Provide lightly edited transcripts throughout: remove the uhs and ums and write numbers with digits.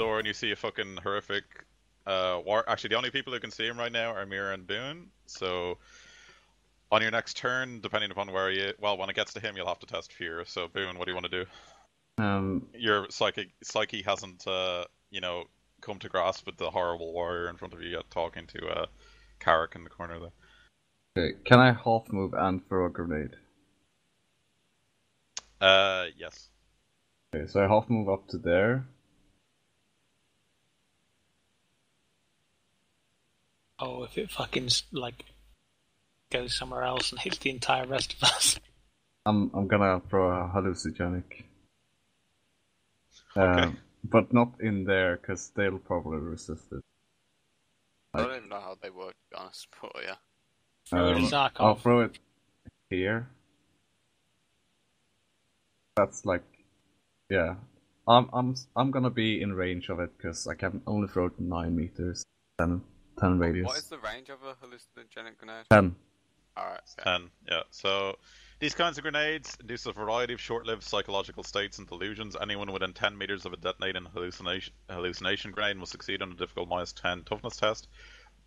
door and you see a fucking horrific war. Actually, the only people who can see him right now are Mira and Boone. So on your next turn, depending upon where you, well, when it gets to him, you'll have to test fear. So Boone, what do you want to do? Your psyche hasn't, come to grasp with the horrible warrior in front of you yet, talking to Carrick in the corner there. Okay, can I half move and throw a grenade? Yes. Okay, so I half move up to there. Oh, if it fucking goes somewhere else and hits the entire rest of us. I'm gonna throw a hallucinogenic. Okay. But not in there, because they'll probably resist it. I don't even know how they work, to be honest, but yeah. Throw it in Zarkov. I'll throw it here. That's like, yeah. I'm gonna be in range of it because I can only throw it 9 meters, 10 radius. What is the range of a hallucinogenic grenade? 10. Alright. Okay. 10. Yeah. So these kinds of grenades induce a variety of short-lived psychological states and delusions. Anyone within 10 meters of a detonating hallucination grenade must succeed on a difficult -10 toughness test,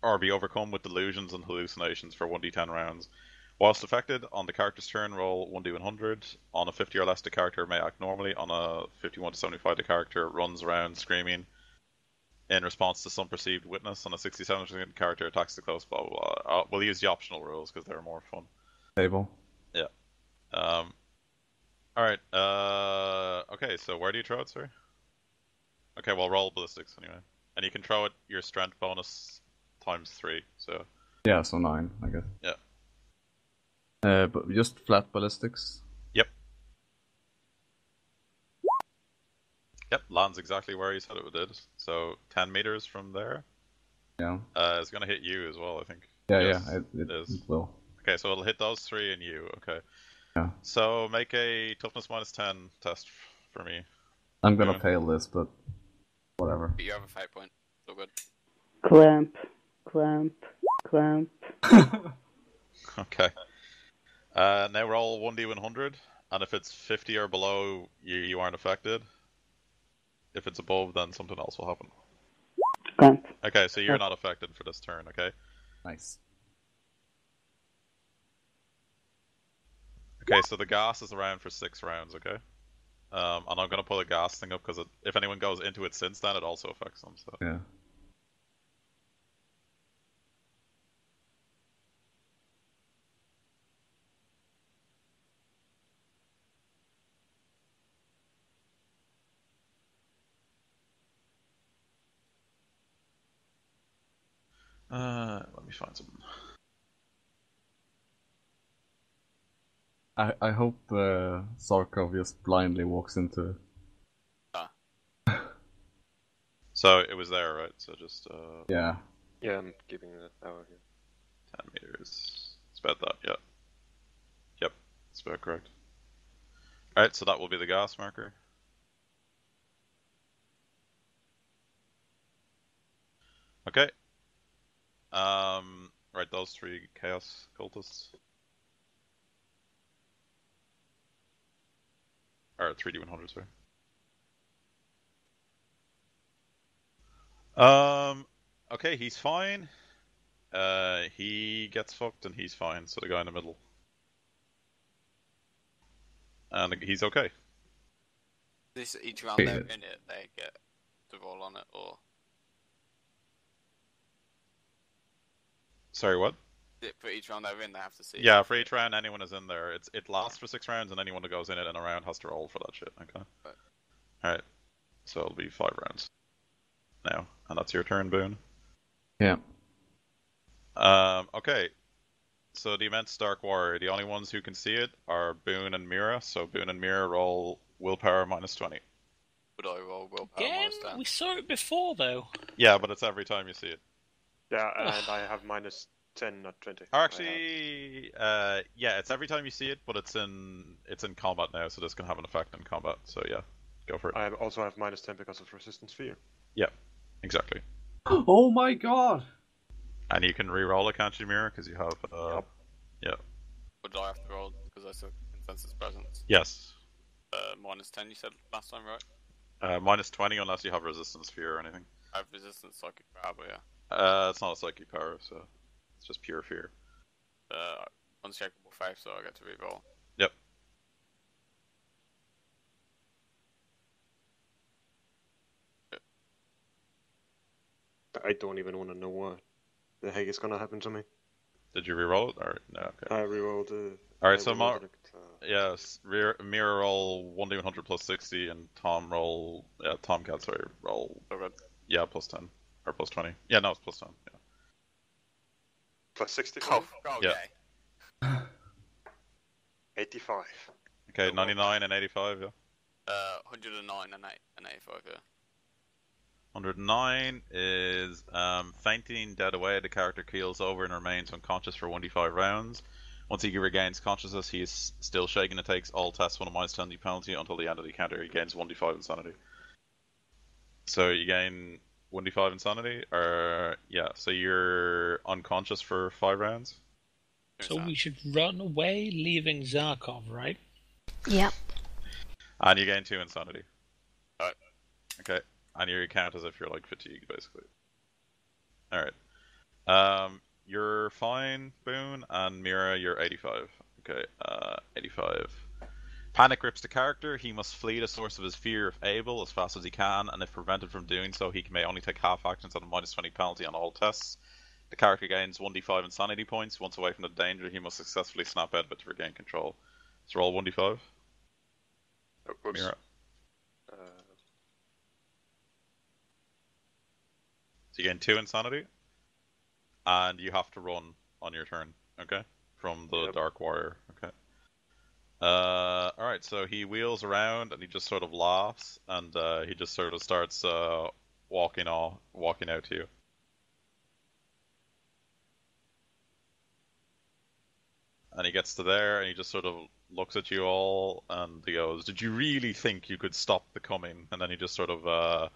or be overcome with delusions and hallucinations for 1d10 rounds. Whilst affected, on the character's turn, roll 1d100. On a 50 or less, the character may act normally. On a 51 to 75, the character runs around screaming in response to some perceived witness. On a 67, the character attacks the close, blah, blah, blah. We'll use the optional rules because they're more fun. Table. Yeah. Alright, okay, so where do you throw it, sorry? Okay, well, roll ballistics anyway. And you can throw it your strength bonus ×3, so... Yeah, so 9, I guess. Yeah. But just flat ballistics? Yep. Yep, lands exactly where you said it did. So 10 meters from there. Yeah. It's gonna hit you as well, I think. Yeah, yes, yeah, it will. Okay, so it'll hit those 3 and you, okay. Yeah. So make a toughness -10 test for me. I'm gonna fail this, but whatever. But you have a fate point, so good. Clamp, clamp, clamp. Okay. Now roll 1d100, and if it's 50 or below, you aren't affected. If it's above, then something else will happen. Clamp. Okay, so you're not affected for this turn, okay? Nice. Okay, so the gas is around for 6 rounds, okay? And I'm gonna pull a gas thing up, because if anyone goes into it since then, it also affects them, so... Yeah. Let me find something. I hope Zarkov just blindly walks into... So it was there, right? So just Yeah. Yeah, I'm keeping that hour here. 10 meters. It's about that, yeah. Yep, it's about correct. Alright, so that will be the gas marker. Okay. Right, those 3 chaos cultists. Or 3d100, sorry. Okay, he's fine. He gets fucked and he's fine, so the guy in the middle. And he's okay. This each round they're in it, they get to roll on it, or... Sorry, what? For each round they're in, they have to see. Yeah, for each round anyone is in there. It lasts for 6 rounds, and anyone that goes in it in a round has to roll for that shit, okay? Right. Alright, so it'll be 5 rounds. Now, and that's your turn, Boone. Yeah. Okay. So the immense Dark Warrior, the only ones who can see it are Boone and Mira, so Boone and Mira roll willpower -20. Would I roll willpower Again? -10? We saw it before, though. Yeah, but it's every time you see it. Yeah, and I have -10, not 20. Or actually, yeah, it's every time you see it, but it's in combat now, so this can have an effect in combat, so yeah, go for it. I also have -10 because of resistance fear. Yeah, exactly. Oh my god! And you can re-roll a Kanchi Mirror because you have, Yep. Yeah. Would I have to roll because I took consensus presence? Yes. -10 you said last time, right? -20 unless you have resistance fear or anything. I have resistance psychic power, but yeah. It's not a psychic power, so it's just pure fear. Unshakable faith, so I get to reroll. Yep. I don't even want to know what the heck is gonna happen to me. Did you reroll it? Or no? Okay. I rerolled. Alright, I so rerolled yes, Mira roll 1d100 plus 60, and Tom roll. Yeah, Tomcat, sorry, roll. So good. Yeah, plus 10 or plus 20. Yeah, no, it's plus 10. Yeah. plus 60. Oh, okay. Yeah. 85. Okay, 99 and 85. Yeah. 109 and 85. Yeah. 109 is fainting dead away. The character keels over and remains unconscious for 1d5 rounds. Once he regains consciousness, he is still shaken and takes all tests with a -10 penalty until the end of the encounter. He gains 1d5 insanity. So you gain 1d5 insanity, or yeah, so you're unconscious for 5 rounds. So we should run away, leaving Zarkov, right? Yep. And you gain 2 insanity. Alright. Okay. And you count as if you're like fatigued, basically. Alright. You're fine, Boone, and Mira, you're 85. Okay, 85. Panic grips the character. He must flee the source of his fear if able, as fast as he can, and if prevented from doing so, he may only take half actions at a -20 penalty on all tests. The character gains 1d5 insanity points. Once away from the danger, he must successfully snap out of it to regain control. So roll 1d5. Whoops. Mira. So you gain 2 insanity, and you have to run on your turn, okay? From the Dark Warrior, okay? Alright, so he wheels around and he just sort of laughs, and he just sort of starts walking out to you. And he gets to there and he just sort of looks at you all and he goes, "Did you really think you could stop the coming?" And then he just sort of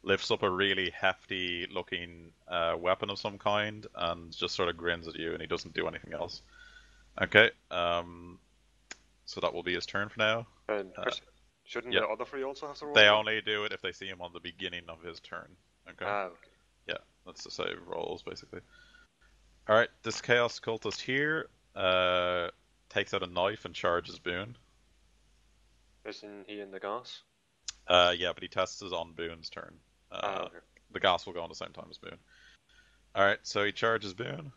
lifts up a really hefty looking weapon of some kind and just sort of grins at you, and he doesn't do anything else. Okay, so that will be his turn for now. And shouldn't the other 3 also have to roll? They only do it if they see him on the beginning of his turn. Okay. Okay. Yeah, that's the save rolls basically. Alright, this Chaos Cultist here takes out a knife and charges Boone. Isn't he in the gas? Yeah, but he tests it on Boone's turn. Okay. The gas will go on the same time as Boone. Alright, so he charges Boone.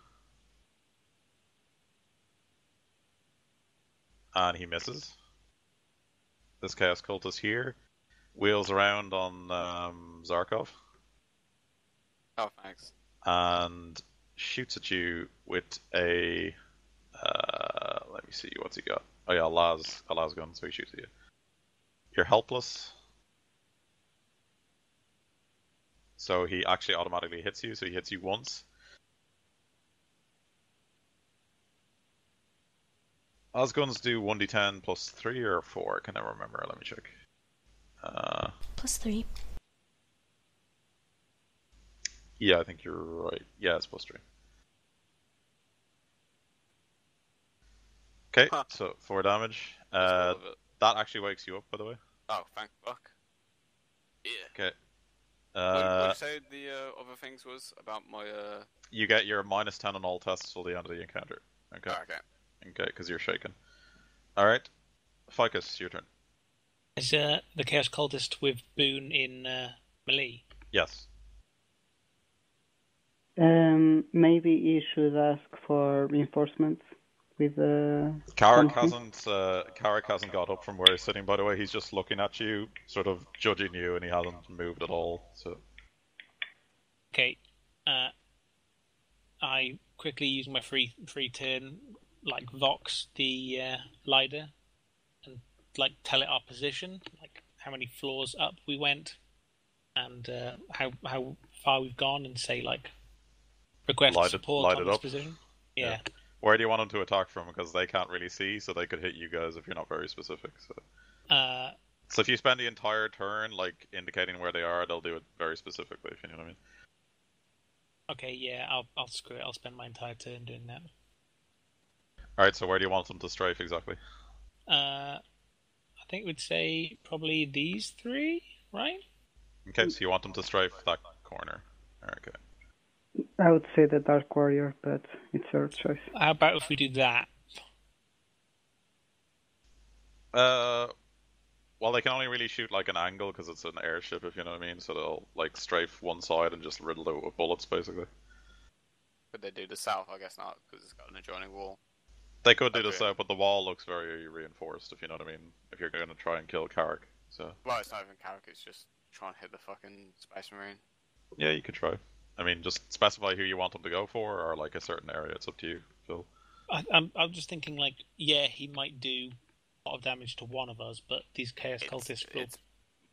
And he misses. This Chaos Cultist here wheels around on Zarkov. Oh, thanks. And shoots at you with a... let me see, what's he got? Oh yeah, Allah's gun, so he shoots at you. You're helpless. So he actually automatically hits you, so he hits you once. Osguns do 1d10 plus 3 or 4, I can never remember, let me check. +3. Yeah, I think you're right. Yeah, it's plus 3. Okay, so 4 damage. That actually wakes you up, by the way. Oh, thank fuck. Yeah. Okay. What did you say the other things was about my... You get your -10 on all tests till the end of the encounter. Okay. Oh, okay. Okay, because you're shaken. Alright. Ficus, your turn. Is the Chaos Cultist with Boone in melee? Yes. Maybe you should ask for reinforcements with Carrick hasn't got up from where he's sitting, by the way. He's just looking at you, sort of judging you, and he hasn't moved at all. So. Okay. I quickly use my free turn, like Vox the Lider, and like tell it our position, like how many floors up we went, and how far we've gone, and say like request support on this position. Yeah. Where do you want them to attack from? Because they can't really see, so they could hit you guys if you're not very specific. So if you spend the entire turn like indicating where they are, they'll do it very specifically. If you know what I mean. Okay, yeah, I'll screw it. I'll spend my entire turn doing that. All right. So where do you want them to strafe exactly? I think we'd say probably these 3 right? Okay, so you want them to strafe that corner. Okay. I would say the Dark Warrior, but it's your choice. How about if we do that? Well, they can only really shoot like an angle because it's an airship, if you know what I mean. So they'll like strafe one side and just riddle it with bullets, basically. Could they do the south? I guess not, because it's got an adjoining wall. They could do the Okay. south, but the wall looks very reinforced, if you know what I mean. If you're going to try and kill Carrick, so Well, it's not even Carrick, it's just trying to hit the fucking Space Marine. yeah, you could try. I mean, just specify who you want them to go for, or like a certain area. It's up to you, Phil. I'm just thinking, like, yeah, he might do a lot of damage to one of us, but these Chaos Cultists will... It's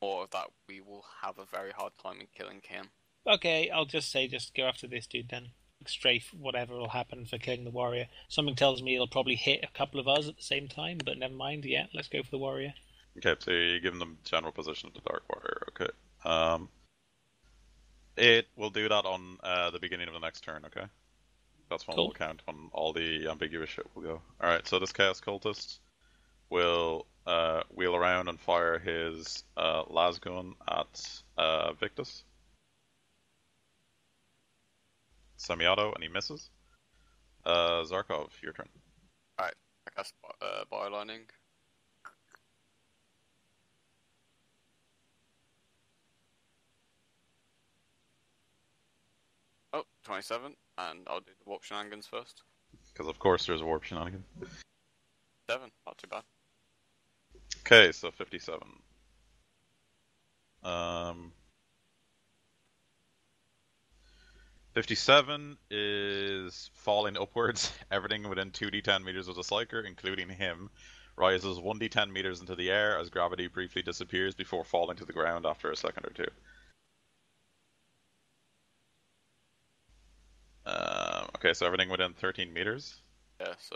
more of that we will have a very hard time in killing him. Okay, I'll just say just go after this dude then. Strafe whatever will happen for killing the warrior. Something tells me it'll probably hit a couple of us at the same time, but never mind. Yeah, let's go for the warrior. Okay, so you're giving them general position of the Dark Warrior. Okay. It will do that on the beginning of the next turn. Okay. That's when Cool. we'll count on all the ambiguous shit will go. Alright, so this Chaos Cultist will wheel around and fire his las gun at Victus. Semi-auto, and he misses. Zarkov, your turn. I cast Biolining. Oh, 27, and I'll do the warp shenanigans first. Because of course there's a warp shenanigan. 7, not too bad. Okay, so 57. 57 is falling upwards. Everything within 2d10 meters of the Sliker, including him, rises 1d10 meters into the air as gravity briefly disappears before falling to the ground after a second or two. Okay, so everything within 13 meters. Yeah, so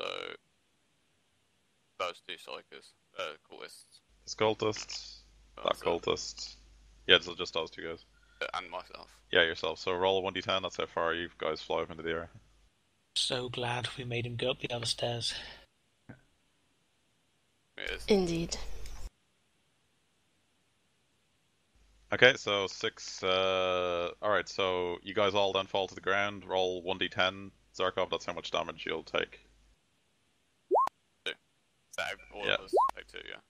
those two Psychers, cultists, This cultist, that cultist. Yeah, so just those two guys. and myself. Yeah, yourself. So roll a 1d10, that's how far you guys fly up into the air. So glad we made him go up the other stairs. Yes. Indeed. Okay, so 6, alright, so you guys all then fall to the ground, roll 1d10. Zarkov, that's how much damage you'll take. So all Yeah. of us take 2, yeah.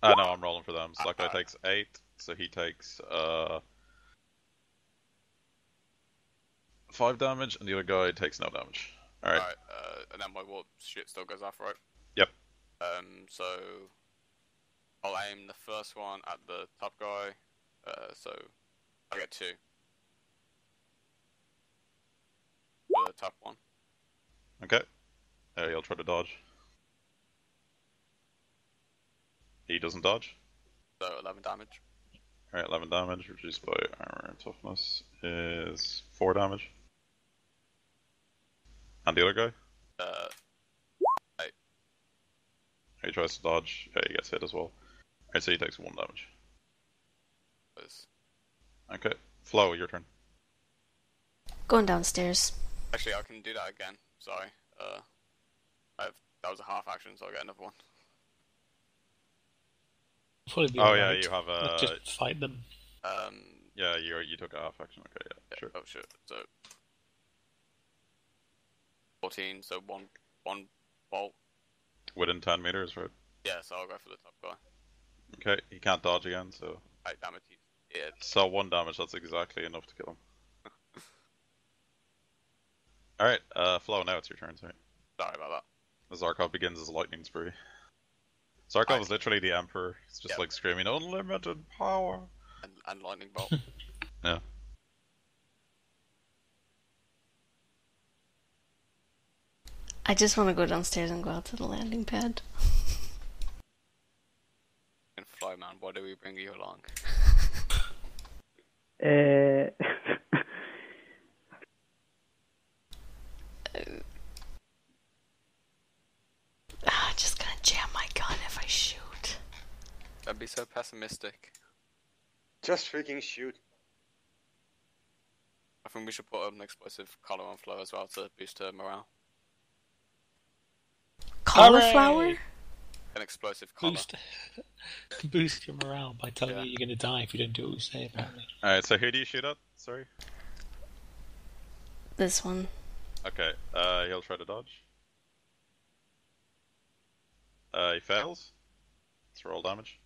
No, I'm rolling for them. So that guy takes 8, so he takes 5 damage, and the other guy takes no damage. Alright. Right, and then my warp shit still goes off, right? Yep. So I'll aim the first one at the top guy. So I get 2. For the top one. Okay. You'll try to dodge. He doesn't dodge. So 11 damage. Alright, 11 damage, reduced by armor and toughness is 4 damage. And the other guy? 8. He tries to dodge. Yeah, he gets hit as well. Alright, so he takes 1 damage. Okay. Flo, your turn. Going downstairs. Actually, I can do that again. Sorry. That was a half action, so I'll get another one. Probably be Oh yeah, alright. you have a... Let's just fight them. Yeah, you took a half action. Okay, yeah, sure. Oh shit. So 14. So one bolt. Within 10 meters, right? Yeah. So I'll go for the top guy. Okay, he can't dodge again, so... 8 damage. Yeah. So 1 damage, that's exactly enough to kill him. Alright, Flo, now it's your turn, sorry. Sorry about that. Zarkov begins his lightning spree. Zarkov is literally the Emperor. He's just like screaming, unlimited power! And lightning bolt. Yeah. I just want to go downstairs and go out to the landing pad. And fly, man. Why do we bring you along? I'm just gonna jam my gun if I shoot. Don't be so pessimistic. Just freaking shoot. I think we should put an explosive collar on Flo as well to boost her morale. Cauliflower? an explosive collar. Boost your morale by telling Yeah. you you're going to die if you don't do what we say, apparently. Alright, so who do you shoot at? Sorry? This one. Okay, he'll try to dodge. He fails. Let's roll damage.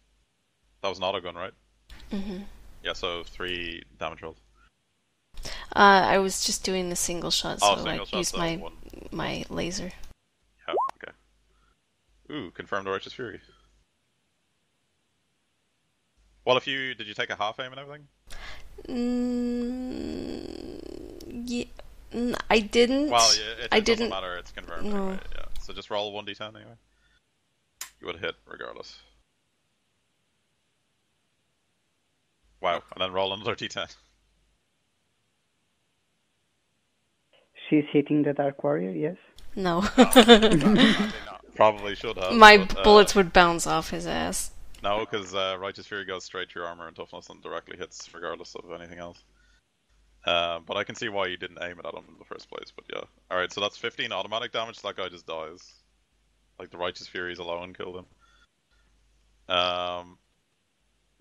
That was an auto gun, right? Mm-hmm. Yeah, so 3 damage rolls. I was just doing the single shot, so single I shot, used so my 1. my laser. Yeah, okay. Ooh, confirmed Righteous Fury. Well, did you take a half aim and everything? Yeah, I didn't. Well, yeah, it doesn't matter, it's confirmed No. anyway, yeah. So just roll 1d10 anyway. You would hit regardless. Wow, and then roll another d10. She's hitting the Dark Warrior, yes? No. Probably not. Probably should have. My but, bullets would bounce off his ass. No, because Righteous Fury goes straight to your armor and toughness and directly hits regardless of anything else. But I can see why you didn't aim it at him in the first place, but yeah. Alright, so that's 15 automatic damage, so that guy just dies. Like the Righteous Furies alone killed him.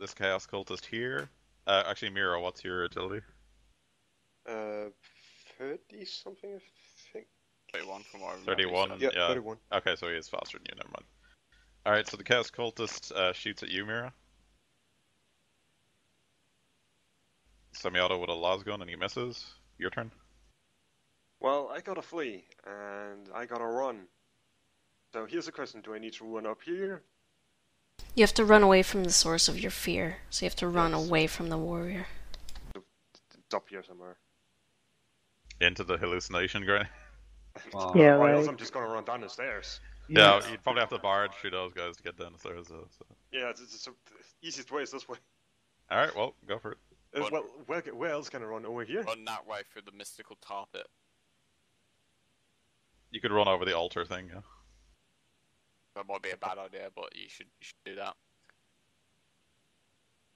This Chaos Cultist here. Actually, Mira, what's your agility? 30 something, I think. 31 from what I remember. 31, Yeah, yeah. 31. Okay, so he is faster than you, never mind. Alright, so the Chaos Cultist shoots at you, Mira. Semi-auto with a lasgun and he misses. Your turn. Well, I gotta flee, and I gotta run. So here's the question, do I need to run up here? You have to run away from the source of your fear. So you have to run Yes. away from the warrior. It's up here somewhere. Into the hallucination ground. Wow. Yeah, Or else like... I'm just gonna run down the stairs. Yeah, you'd probably have to barge through those guys to get down the stairs though. So. Yeah, the easiest way is this way. Alright, well, go for it. What? Well, where else can I run? Over here? Run that way through the mystical tar pit. You could run over the altar thing, yeah. That might be a bad idea, but you should do that.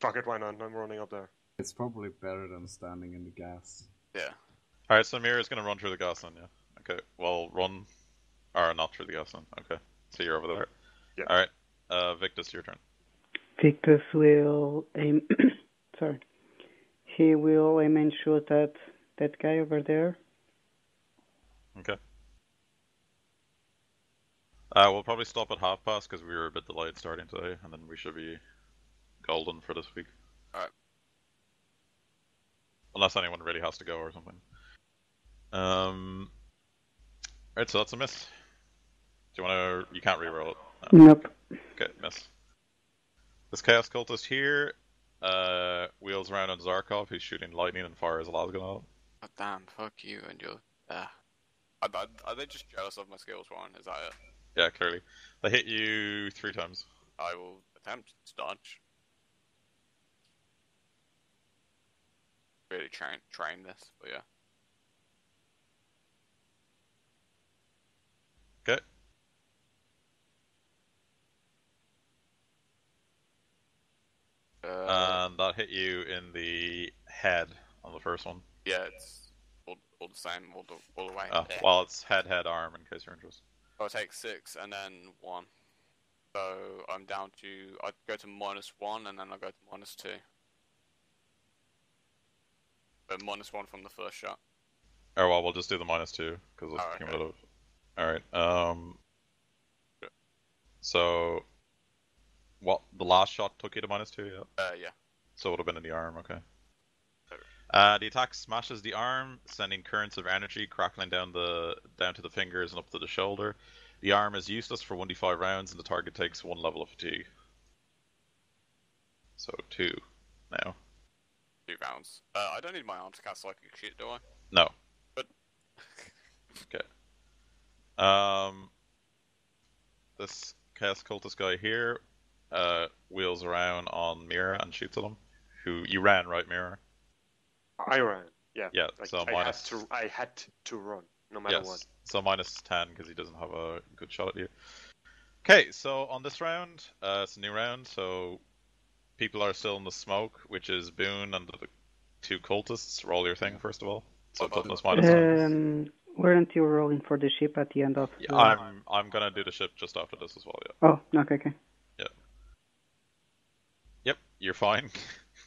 Fuck it, why not? I'm running up there. It's probably better than standing in the gas. Yeah. Alright, so Mira's gonna run through the gas then, yeah. Okay, well, run. Or not through the gas then. Okay, so you're over there. Yeah. Alright, Victus, your turn. Victus will aim... Sorry. He will aim and shoot at that guy over there. Okay. We'll probably stop at half past because we were a bit delayed starting today, and then we should be golden for this week. Alright. Unless anyone really has to go or something. Alright, so that's a miss. Do you wanna... You can't reroll it. No. Nope. Okay, miss. This Chaos Cultist here, wheels around on Zarkov, who's shooting lightning and fires a lasgun at him. Oh, damn, fuck you and your... Are they just jealous of my skills, Warren? Is that it? Yeah, clearly. They hit you 3 times. I will attempt to dodge. Really train this, but yeah. Okay. And that hit you in the head on the first one. Yeah, it's all the same, all the way. Well, it's head, arm, in case you're interested. I'll take 6 and then 1. So I'm down to... I go to -1 and then I'll go to -2. But -1 from the first shot. Oh, well, we'll just do the -2, because it's okay. cumulative. Alright, so... What, the last shot took you to -2, yeah? Yeah. So it would have been in the arm, okay. Okay. The attack smashes the arm, sending currents of energy crackling down to the fingers and up to the shoulder. The arm is useless for 1d5 rounds, and the target takes 1 level of fatigue. So 2 now. 2 rounds. I don't need my arm to cast psychic shit, do I? No. But Okay. This Chaos Cultist guy here wheels around on Mira and shoots at him. Who you ran, right, Mira? I ran. Yeah. Yeah. Like, So I had to run, no matter what. So -10 because he doesn't have a good shot at you. Okay, so on this round, it's a new round, so people are still in the smoke, which is Boone and the 2 cultists. Roll your thing first of all. So toughness -10. Weren't you rolling for the ship at the end of the... I'm gonna do the ship just after this as well, yeah. Oh, okay. Yeah. Yep, you're fine.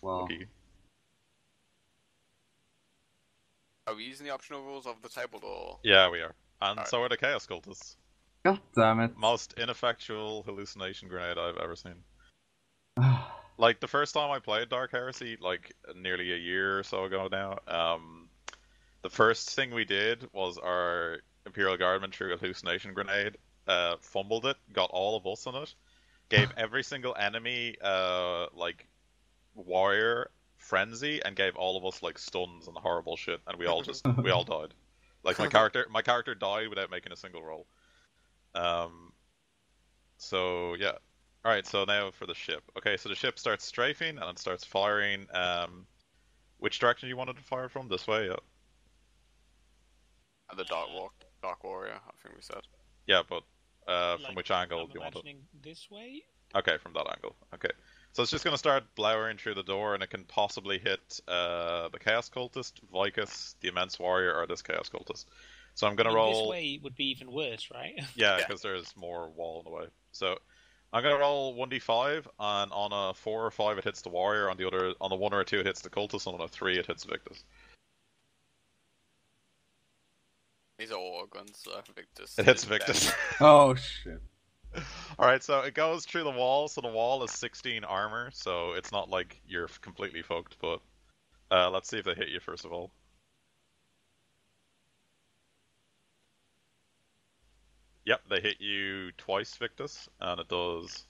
Wow. Okay. Are we using the optional rules of the table, or...? Yeah, we are. And Alright. so are the Chaos Cultists. God damn it. Most ineffectual hallucination grenade I've ever seen. Like, the first time I played Dark Heresy, like, nearly a year or so ago now, the first thing we did was our Imperial Guardman threw a hallucination grenade, fumbled it, got all of us in it, gave every single enemy, like, warrior frenzy, and gave all of us, like, stuns and horrible shit, and we all died. Like, my character died without making a single roll. So, yeah. Alright, so now for the ship. Okay, so the ship starts strafing, and it starts firing, which direction you wanted to fire from? This way, yeah. The Dark Warrior, I think we said. Yeah, but from which angle I'm do you want it? imagining this way. Okay, from that angle. Okay. So it's just going to start blowering through the door, and it can possibly hit the Chaos Cultist, Vicus, the Immense Warrior, or this Chaos Cultist. So I'm going to roll... This way would be even worse, right? Yeah, because there's more wall in the way. So I'm going to roll 1d5, and on a 4 or 5 it hits the Warrior, on the 1 or 2 it hits the Cultist, and on a 3 it hits Victus. These are all guns, so Victus. It hits Victus. Oh shit. Alright, so it goes through the wall, so the wall is 16 armor, so it's not like you're completely fucked, but let's see if they hit you first of all. Yep, they hit you twice, Victus, and it does...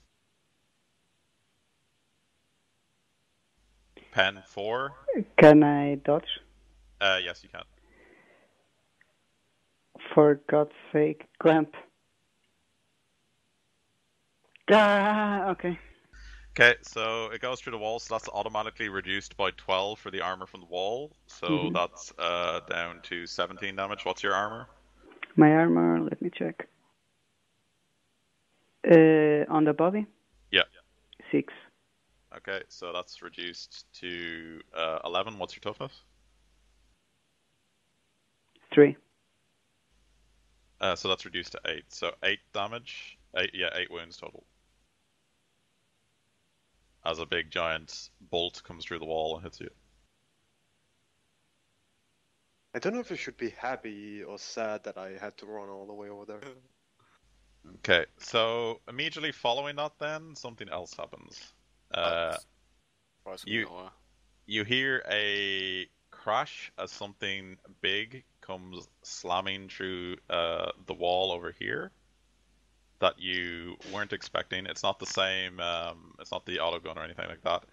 Pen 4. Can I dodge? Yes, you can. For God's sake, clamp. Ah, okay. Okay, so it goes through the wall, so that's automatically reduced by 12 for the armor from the wall. So that's down to 17 damage. What's your armor? My armor, let me check. On the body? Yeah. 6. Okay, so that's reduced to 11. What's your toughness? 3. So that's reduced to 8. So 8 damage. 8 wounds total. As a big giant bolt comes through the wall and hits you. I don't know if I should be happy or sad that I had to run all the way over there. Okay, so immediately following that then, something else happens. You hear a crash as something big comes slamming through the wall over here that you weren't expecting. It's not the same, it's not the autogun or anything like that.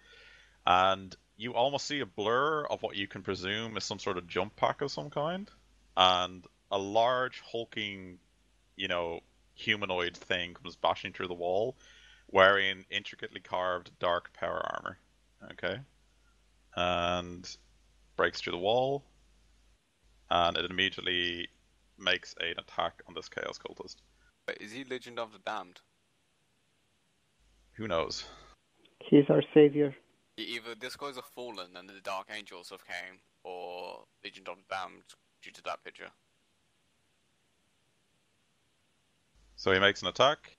And you almost see a blur of what you can presume is some sort of jump pack of some kind. And a large, hulking, humanoid thing comes bashing through the wall, wearing intricately carved dark power armor. Okay? And breaks through the wall, and it immediately makes an attack on this Chaos Cultist. Wait, is he Legend of the Damned? Who knows? He's our savior. Either this guy's a fallen and the Dark Angels have came, or Legend of the Damned due to that picture. So he makes an attack,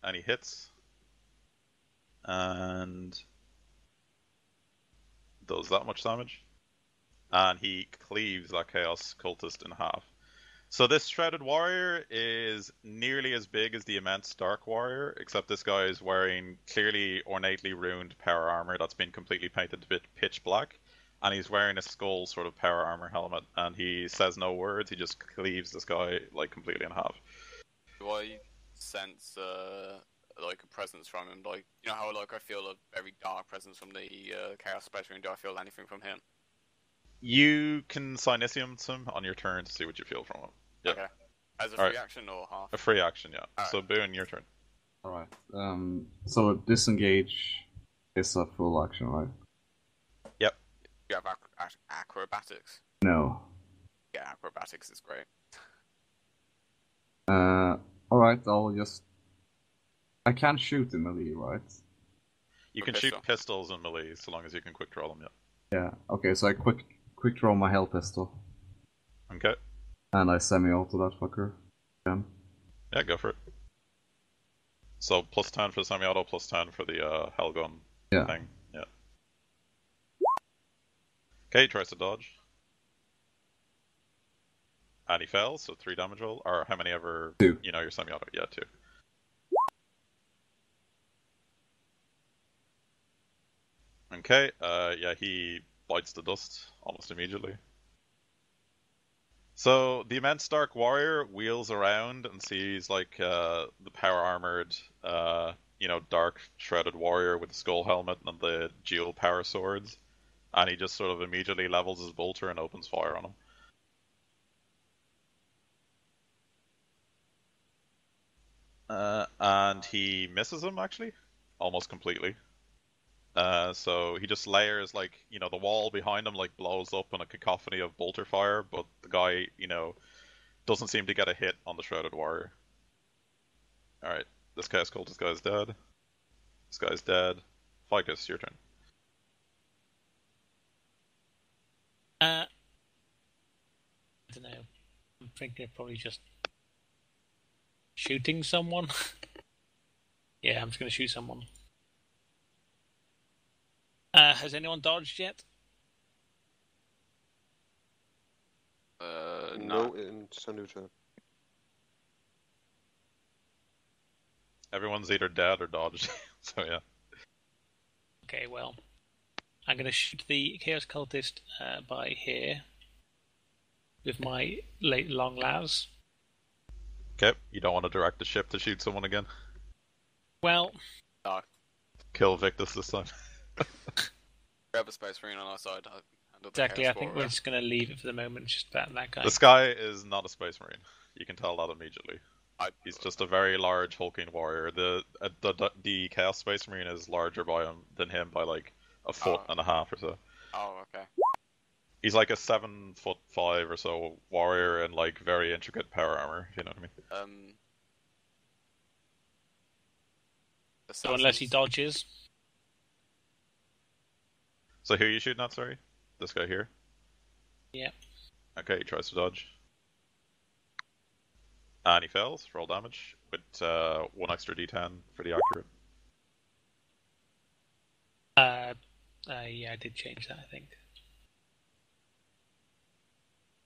and he hits, and does that much damage, and he cleaves that Chaos Cultist in half. So this Shrouded Warrior is nearly as big as the immense Dark Warrior, except this guy is wearing clearly ornately ruined power armor that's been completely painted pitch black, and he's wearing a skull sort of power armor helmet, and he says no words, he just cleaves this guy like completely in half. Do I sense like a presence from him? Like, you know how I feel a very dark presence from the Chaos Special, and do I feel anything from him? You can Sinisium him on your turn to see what you feel from him. Yep. Okay. As a free action or half? A free action, yeah. All so Boone, your turn. Alright. So disengage is a full action, right? Yep. You have acrobatics? No. Yeah, acrobatics is great. Alright, I can't shoot in melee, right? You can shoot pistols in melee, so long as you can quick draw them, yeah. Yeah, okay, so I quick draw my hell pistol. Okay. And I semi-auto that fucker. Again. Yeah, go for it. So plus 10 for the semi-auto, plus 10 for the Hellgun Yeah. thing. Yeah. Okay, he tries to dodge. And he fails, so 3 damage roll. Or how many ever, 2. you know, your semi-auto? Yeah, 2. Okay, yeah, he bites the dust almost immediately. So the immense dark warrior wheels around and sees like the power armored, dark shrouded warrior with the skull helmet and the dual power swords, and he just sort of immediately levels his bolter and opens fire on him. And he misses him actually, almost completely. So he just layers the wall behind him blows up in a cacophony of bolter fire, but the guy doesn't seem to get a hit on the shrouded warrior. All right, this chaos cultist guy's dead. This guy's dead. Ficus, your turn. I don't know. I'm thinking of probably just shooting someone. Yeah, I'm just going to shoot someone. Has anyone dodged yet? No, in Sanuta. Everyone's either dead or dodged, so yeah. Okay, well, I'm going to shoot the Chaos Cultist by here with my late long las. Okay, you don't want to direct the ship to shoot someone again? Well, No. Kill Victus this time. Grab a Space Marine on our side. exactly, I think we're just going to leave it for the moment, just that guy. This guy is not a Space Marine. You can tell that immediately. He's just a very large hulking warrior. The Chaos Space Marine is larger than him by like a foot and a half or so. Oh, okay. He's like a 7'5" or so warrior in like very intricate power armor, if you know what I mean. So unless he dodges. So who are you shooting at, sorry? This guy here? Yeah. Okay, he tries to dodge. And he fails. Roll damage with 1 extra d10 for the accurate. Yeah, I did change that, I think.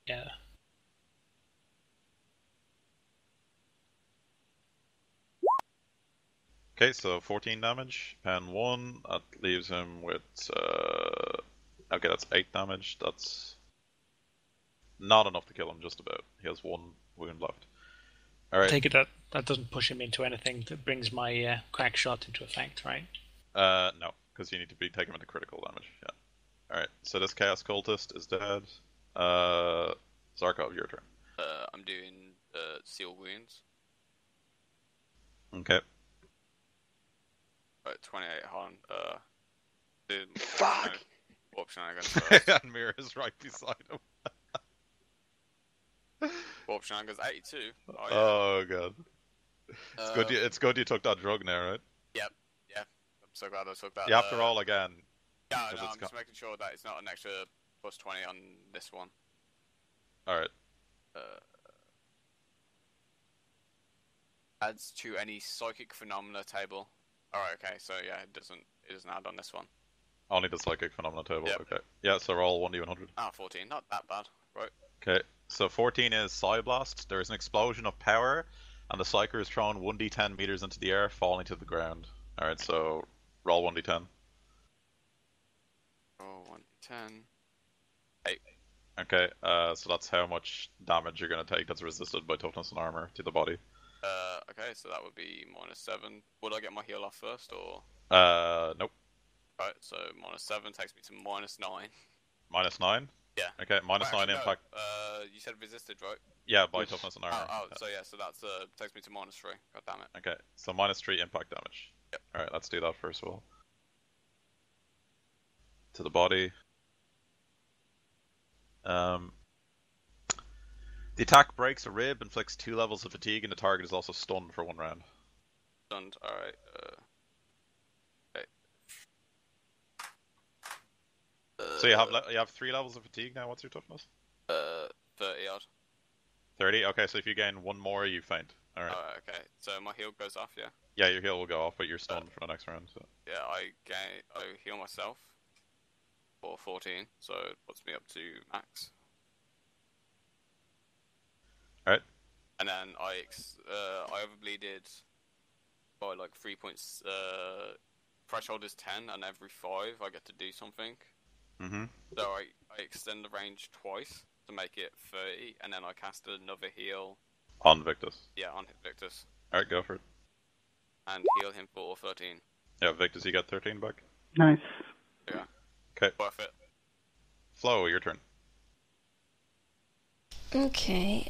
Yeah. Okay, so 14 damage, pen 1, that leaves him with, okay, that's 8 damage, that's not enough to kill him, just about. He has 1 wound left. Alright. I take it that doesn't push him into anything that brings my crack shot into effect, right? No, because you need to take him into critical damage, yeah. Alright, so this Chaos Cultist is dead. Zarkov, your turn. I'm doing Seal Wounds. Okay. Right, 28 on. Fuck! Warp Shenanigans first. And Mira's right beside him. Warp Shenanigans 82. Oh, yeah. Oh god. It's good you took that drug now, right? Yep, yeah. I'm so glad I took that. You have to roll again. Yeah, no, I'm just making sure that it's not an extra plus 20 on this one. Alright. Adds to any psychic phenomena table. Alright, okay, so yeah, it doesn't add on this one. Only the psychic phenomena table, Yep. okay. Yeah, so roll 1d100. 14, not that bad, right? Okay, so 14 is Psyblast. There's an explosion of power, and the Psyker is thrown 1d10 meters into the air, falling to the ground. Alright, so roll 1d10. Roll 1d10. 8. Okay, so that's how much damage you're going to take that's resisted by toughness and armor to the body. Okay, so that would be -7. Would I get my heal off first, or? Nope. Right, so -7 takes me to -9. -9? Yeah. Okay, -9 impact. No, you said resisted, right? Yeah, by toughness and armor. So yeah, so that's takes me to -3. God damn it. Okay, so -3 impact damage. Yep. Alright, let's do that first of all. To the body. The attack breaks a rib, inflicts 2 levels of fatigue, and the target is also stunned for 1 round. Stunned, alright. Okay. So you have 3 levels of fatigue now. What's your toughness? 30 odd. 30? Okay, so if you gain one more, you faint. Alright. Okay, so my heal goes off, yeah? Yeah, your heal will go off, but you're stunned for the next round. So. Yeah, I heal myself for 14, so it puts me up to max. Alright. And then I overbleeded by like 3 points. Threshold is 10, and every 5 I get to do something. Mm-hmm. So I extend the range twice to make it 30, and then I cast another heal. On Victus. Yeah, on Victus. Alright, go for it. And heal him for 13. Yeah, Victus, you got 13 back. Nice. Yeah. Okay. Worth it. Flo, your turn. Okay,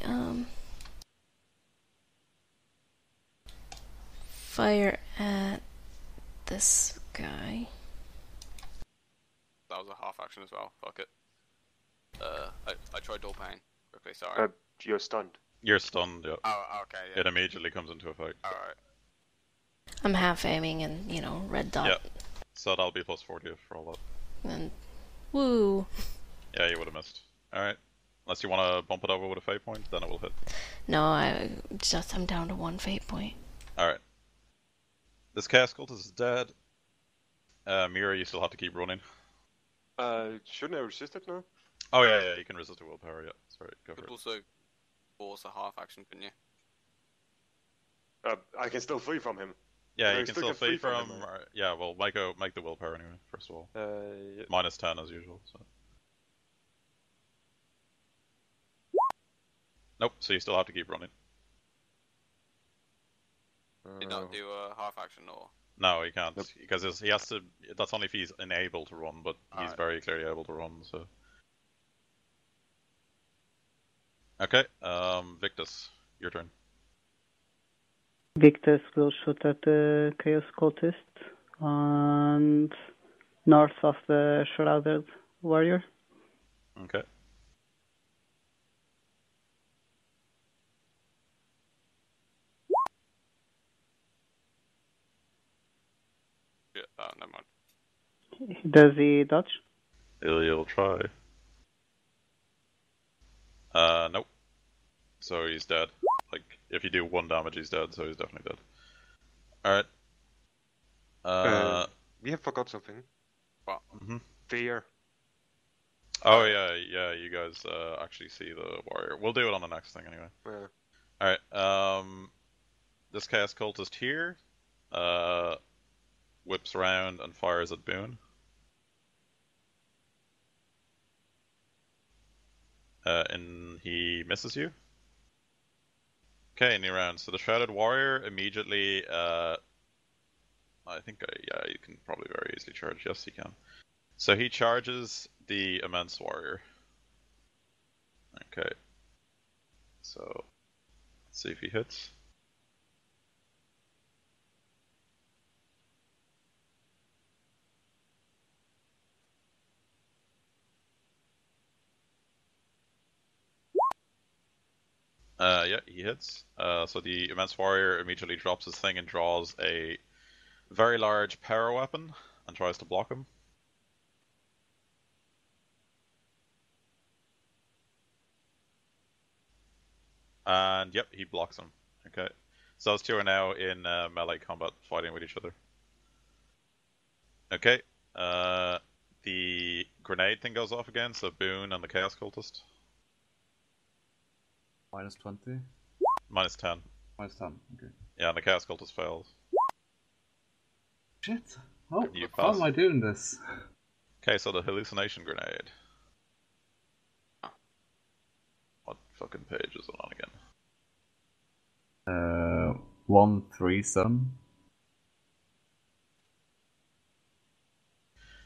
fire at this guy. That was a half action as well. Fuck it. I tried dual pain. Quickly, sorry. You're stunned. You're stunned, yeah. Oh, okay, yeah. It immediately comes into effect. Alright. I'm half aiming and, red dot. Yeah. So that'll be plus 40 for all that. And woo. Yeah, you would have missed. Alright. Unless you want to bump it over with a fate point, then it will hit. No, I'm down to 1 fate point. Alright. This Chaos Cultist is dead. Mira, you still have to keep running. Shouldn't I resist it now? Oh yeah, you can resist a willpower, yeah. Sorry, go for Could it. also force a half action, couldn't you? I can still flee from him. Yeah, I you can still still get free flee from from... him, yeah, well, make the willpower anyway, first of all. Yeah. Minus 10 as usual, so... Nope, so you still have to keep running. Did not do a half action or... No, he can't, Nope. because he has to... That's only if he's unable to run, but he's Alright. very clearly able to run, so... Okay, Victus, your turn. Victus will shoot at the Chaos Cultist and north of the Shrouded Warrior. Okay. Yeah, never mind. Does he dodge? Ilya will try. Nope. So he's dead. Like, if you do 1 damage, he's dead, so he's definitely dead. Alright. We have forgot something. What? Fear. Oh yeah, you guys actually see the warrior. We'll do it on the next thing anyway. Yeah. Alright, this Chaos Cultist here, whips around and fires at Boone. And he misses you. Okay, new round. So the Shrouded Warrior immediately, I think, yeah, you can probably very easily charge. Yes, you can. So he charges the Immense Warrior. Okay. So, let's see if he hits. Yeah, he hits. So the Immense Warrior immediately drops his thing and draws a very large power weapon and tries to block him. And yep, he blocks him. Okay. So those two are now in melee combat fighting with each other. Okay. The grenade thing goes off again, so Boone and the Chaos Cultist. Minus 20? Minus 10. Minus 10, okay. Yeah, and the Chaos Cultist fails. Shit! How You how pass. am I doing this? Okay, so the hallucination grenade. What fucking page is it on again? 137.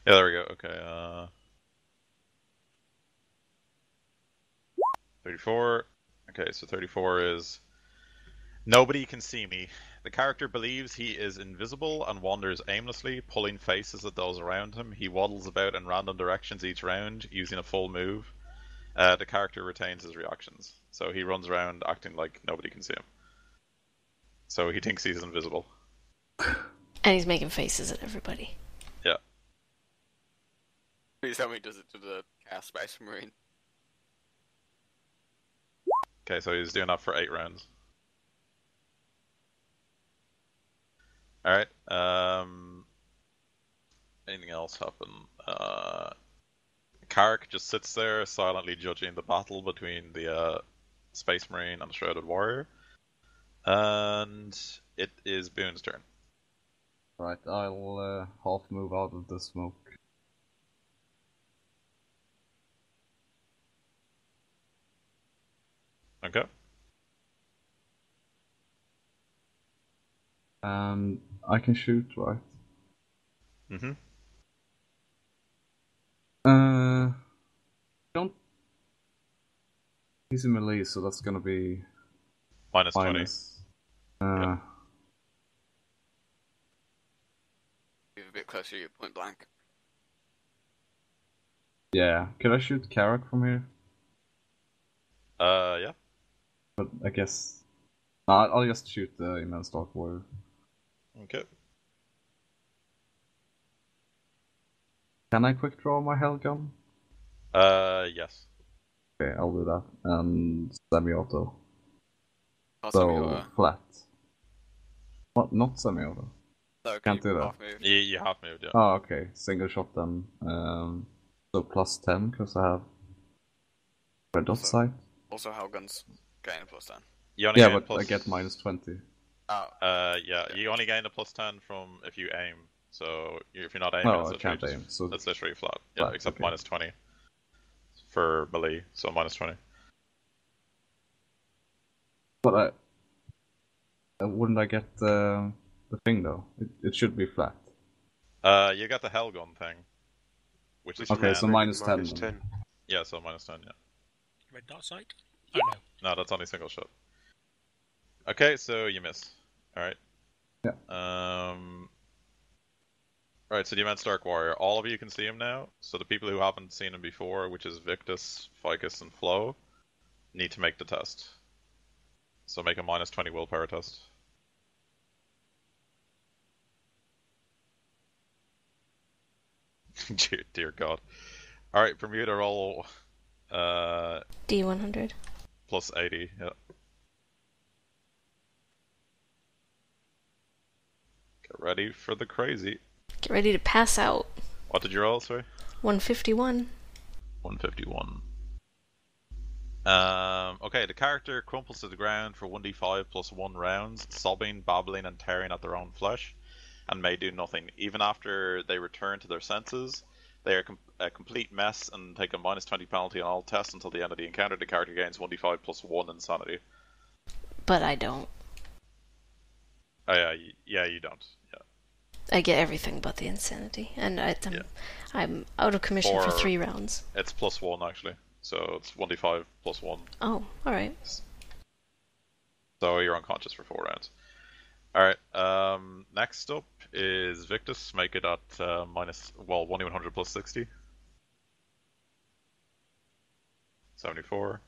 Yeah, there we go. Okay, 34. Okay, so 34 is... Nobody can see me. The character believes he is invisible and wanders aimlessly, pulling faces at those around him. He waddles about in random directions each round, using a full move. The character retains his reactions. So he runs around acting like nobody can see him. So he thinks he's invisible. And he's making faces at everybody. Yeah. Please tell me he does it to the Chaos Space Marine. Okay, so he's doing that for 8 rounds. Alright, anything else happen? Carrick just sits there, silently judging the battle between the Space Marine and the Shrouded Warrior. And it is Boone's turn. Right, I'll half move out of the smoke. Okay. And I can shoot, right? Mm-hmm. Don't. He's in melee, so that's gonna be Minus 20. minus. Yeah. Move a bit closer to your point blank. Yeah. Could I shoot Carrick from here? Yeah. But I guess. I'll just shoot the Immense Dark Warrior. Okay. Can I quick draw my hell gun? Yes. Okay, I'll do that. And semi-auto. Not So semi-auto. flat. What? Not semi-auto. No, Can't do that. half move. You half moved, yeah. Oh, okay. Single shot then. So plus 10 because I have red dot So- sight. Also, Hellgun's gain a +10. You only Yeah, gain but plus... I get minus 20. Oh, yeah, you only gain a +10 from if you aim. So if you're not aiming, No, it's I literally can't aim. So That's literally flat. Yeah, Flat, except okay. minus 20 for melee, so minus 20. but wouldn't I get the thing though? It should be flat. You got the Hellgun thing, which is Okay, 10. so minus 10. Minus then. 10. Yeah, so minus 10, yeah. Red dot sight? Oh no. No, that's only single shot. Okay, so you miss. Alright. Yeah. Alright, so the Immense Dark Warrior. All of you can see him now. So the people who haven't seen him before, which is Victus, Ficus, and Flo, need to make the test. So make a minus 20 willpower test. dear God. Alright, Bermuda roll D100. plus 80, yeah. Get ready for the crazy. Get ready to pass out. What did you roll, sorry? 151. 151. Okay, the character crumples to the ground for 1d5 plus 1 rounds, sobbing, babbling, and tearing at their own flesh, and may do nothing. Even after they return to their senses, they are a complete mess and take a minus 20 penalty on all tests until the end of the encounter. The character gains 1d5 plus 1 insanity. But I don't. Oh yeah, you don't. Yeah. I get everything but the insanity. And I'm out of commission for Or- 3 rounds. It's plus 1 actually, so it's 1d5 plus 1. Oh, alright. So you're unconscious for 4 rounds. Alright, next up is Victus. Make it at 1d100 plus 60. 74.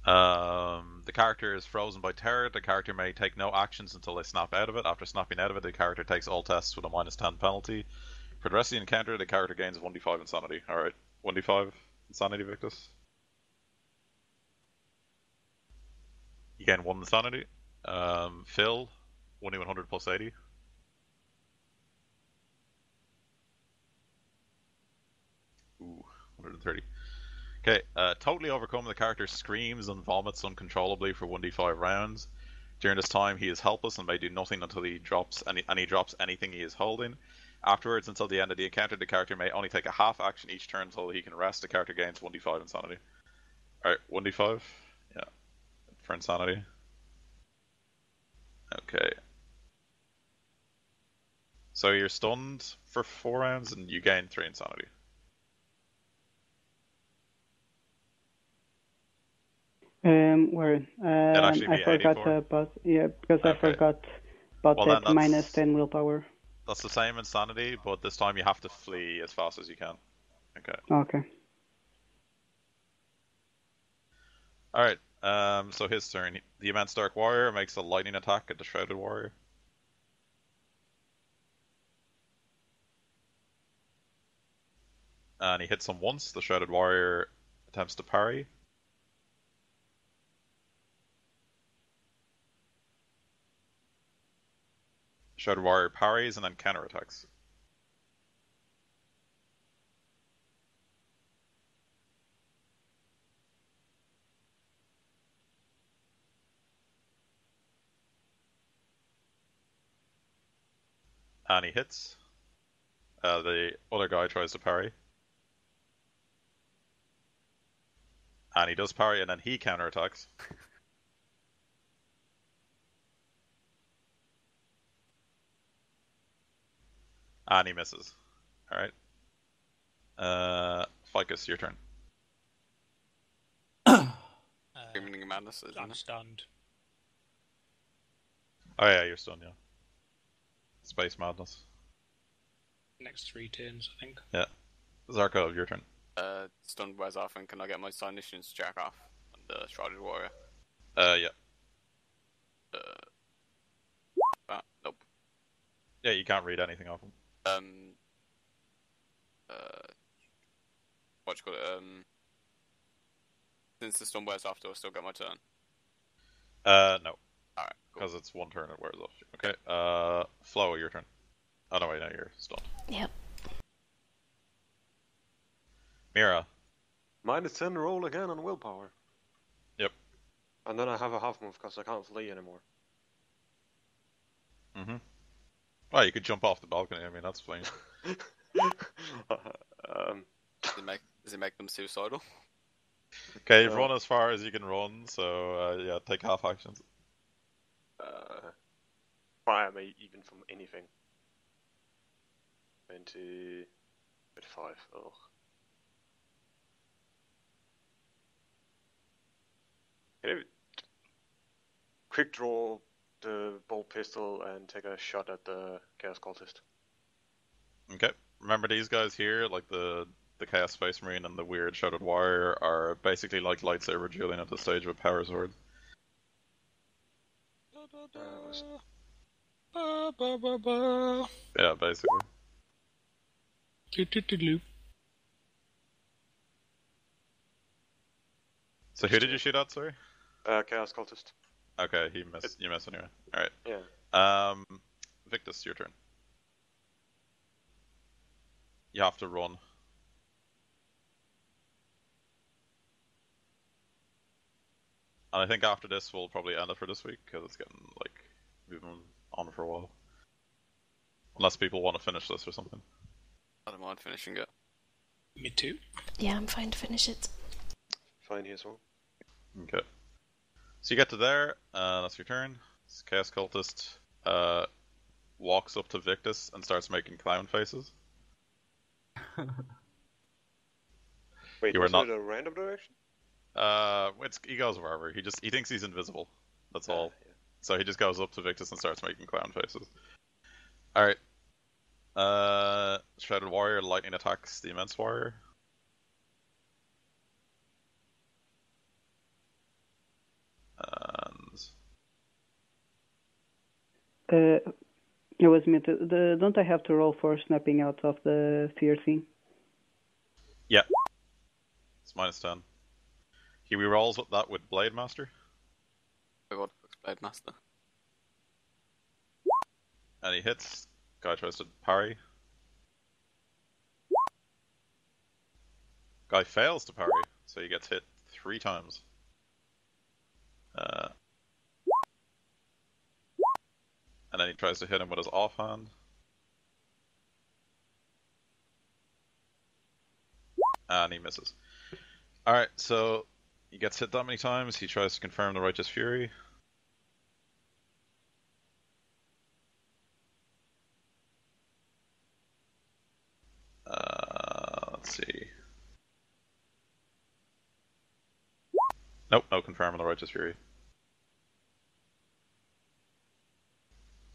The character is frozen by terror. The character may take no actions until they snap out of it. After snapping out of it, the character takes all tests with a minus 10 penalty. For the rest of the encounter, the character gains 1d5 insanity. Alright, 1d5 insanity, Victus. You gain 1 insanity. Phil, 1d100 plus 80. Ooh, 130. Okay, totally overcome, the character screams and vomits uncontrollably for 1d5 rounds. During this time, he is helpless and may do nothing until he drops anything he is holding. Afterwards, until the end of the encounter, the character may only take a half action each turn until he can rest. The character gains 1d5 insanity. Alright, 1d5? Yeah. For insanity. Okay. So you're stunned for 4 rounds and you gain 3 insanity. Where? actually I be forgot 84. about because I Okay. forgot about Well, then that minus that's- 10 willpower. That's the same insanity, but this time you have to flee as fast as you can. Okay. Okay. Alright, so his turn. The Immense Dark Warrior makes a lightning attack at the Shrouded Warrior. And he hits him once. The Shrouded Warrior attempts to parry. Shrouded Warrior parries and then counterattacks. And he hits. The other guy tries to parry. And he does parry, and then he counterattacks. And he misses. Alright. Ficus, your turn. Screaming Madness, isn't I'm it? stunned. Oh yeah, you're stunned, yeah. Space Madness. Next 3 turns, I think. Yeah. Zarko, your turn. Stunned wears off, and can I get my Signitions jack off on the Shrouded Warrior? Yeah. Nope. Yeah, you can't read anything off him. What you call it? Since the stun wears off, do I still get my turn? No. Alright, cool. Because it's one turn it wears off. Okay, Flo, your turn. Oh no, wait, no, you're stunned. Yep. Mira. -10 roll again on willpower. Yep. And then I have a half move because I can't flee anymore. Mm-hmm. Well, you could jump off the balcony, I mean, that's fine. Does it make them suicidal? Okay, you've No. run as far as you can run, so yeah, take half actions. Fire me even from anything. 20... 35, ugh. Can I quick draw the bolt pistol and take a shot at the Chaos Cultist? Okay, remember these guys here, like the Chaos Space Marine and the weird Shrouded Warrior, are basically like lightsaber dueling at the stage with power swords. Yeah, basically. So who did you shoot at, sorry? Chaos Cultist. Okay, you missed anyway. Alright. Yeah. Victus, your turn. You have to run. And I think after this we'll probably end it for this week, because it's getting, like, moving on for a while. Unless people want to finish this or something. I don't mind finishing it. Me too. Yeah, I'm fine to finish it. Fine here as well. Okay. So you get to there, that's your turn. This Chaos Cultist walks up to Victus and starts making clown faces. Wait, You were wasn't not- it a random direction? He goes wherever. He thinks he's invisible. That's all. Yeah. So he just goes up to Victus and starts making clown faces. Alright. Shrouded Warrior lightning attacks the Immense Warrior. And It was meant to, don't I have to roll for snapping out of the fear thing? yeah. It's -10. He rerolls that with Blade Master. Wait, what the fuck's Blade Master? And he hits. Guy tries to parry. Guy fails to parry, so he gets hit 3 times. And then he tries to hit him with his offhand. And he misses. Alright, so he gets hit that many times, he tries to confirm the Righteous Fury. Let's see. Nope, no confirming the Righteous Fury.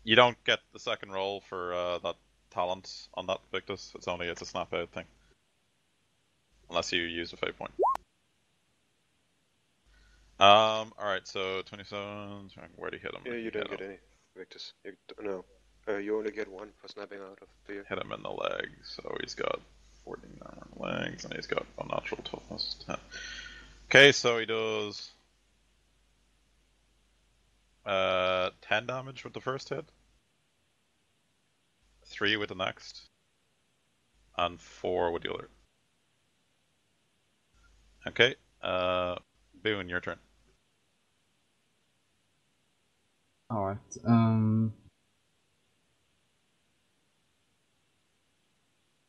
You don't get the second roll for that talent on that Victus. It's a snap out thing. Unless you use a fate point. Alright, so 27. Where do you hit him? Yeah, you don't get any, Victus. No. You only get 1 for snapping out of fear. Hit him in the leg, so he's got 14 armor in the legs, and he's got unnatural toughness 10. Okay, so he does 10 damage with the first hit. 3 with the next, and 4 with the other. Okay, Boone, your turn. Alright,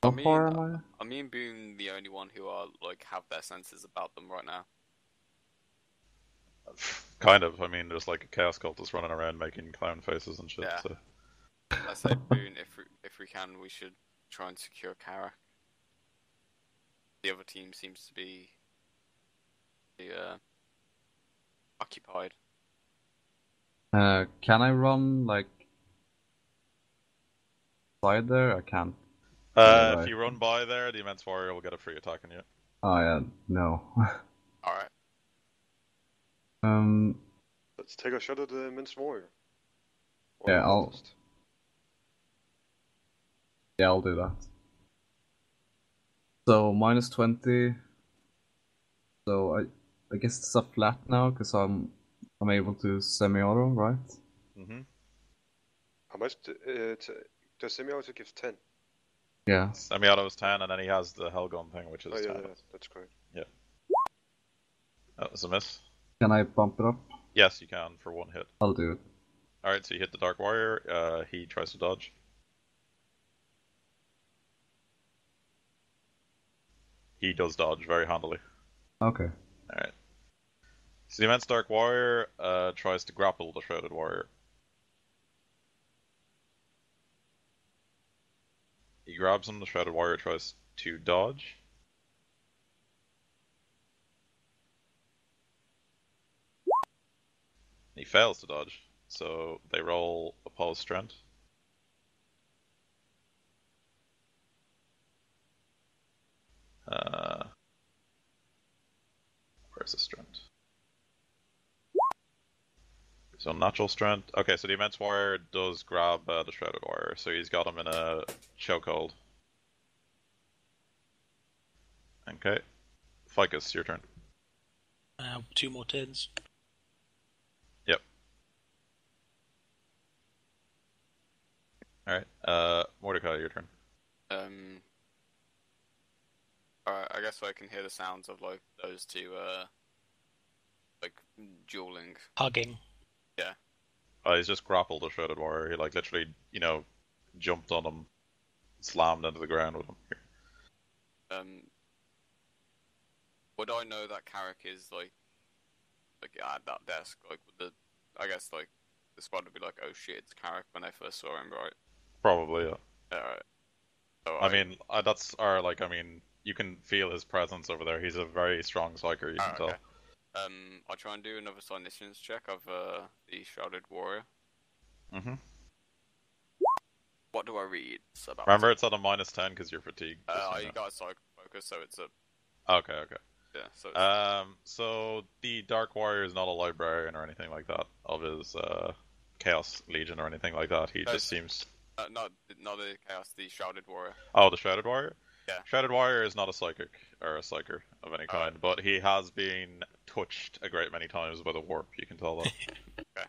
How far am I? I mean, being the only one who are like have their senses about them right now. Kind of. I mean, there's like a chaos cultist running around making clown faces and shit. Yeah. So. I say, Boone, if we can, we should try and secure Kara. The other team seems to be occupied. Can I run like side there? I can't. If you run by there, the Immense Warrior will get a free attack on you. Oh yeah, no. Alright. Let's take a shot at the Immense Warrior. Yeah, I'll do that. So minus 20. So I guess it's a flat now because I'm able to semi-auto, right? Mm-hmm. How much does semi-auto gives 10? Yeah. Semi-auto is 10, and then he has the Hellgun thing, which is 10. Yeah, that's correct. Yeah. That was a miss. Can I bump it up? Yes, you can for 1 hit. I'll do it. Alright, so you hit the Dark Warrior, he tries to dodge. He does dodge very handily. Okay. Alright. So the Immense Dark Warrior tries to grapple the Shrouded Warrior. He grabs him, the Shrouded Warrior tries to dodge. He fails to dodge, so they roll opposed strength. Where's the strength? So natural strength. Okay, so the Immense Warrior does grab the Shrouded Warrior, so he's got him in a chokehold. Okay. Ficus, your turn. 2 more turns. Yep. Alright, Mordecai, your turn. Alright, I guess I can hear the sounds of like those two like dueling. Hugging. Yeah. He's just grappled the Shrouded Warrior. He like literally, jumped on him, slammed into the ground with him. Would I know that Carrick is like at that desk? Like, I guess like the squad would be like, oh shit, it's Carrick when they first saw him, right? Probably, yeah. Alright. So you can feel his presence over there. He's a very strong psyker, you can tell. Okay. I'll try and do another Clinician's check of the Shrouded Warrior. Mm-hmm. What do I read about? Remember, it's at a -10 because you're fatigued. You got a psych focus, so it's a. Okay. Yeah. So. It's... So the Dark Warrior is not a librarian or anything like that of his Chaos Legion or anything like that. He just seems. Not the Chaos, the Shrouded Warrior. Oh, the Shrouded Warrior. Yeah. Shrouded Warrior is not a psychic or a psyker of any kind, but he has been touched a great many times by the warp. You can tell that. Okay.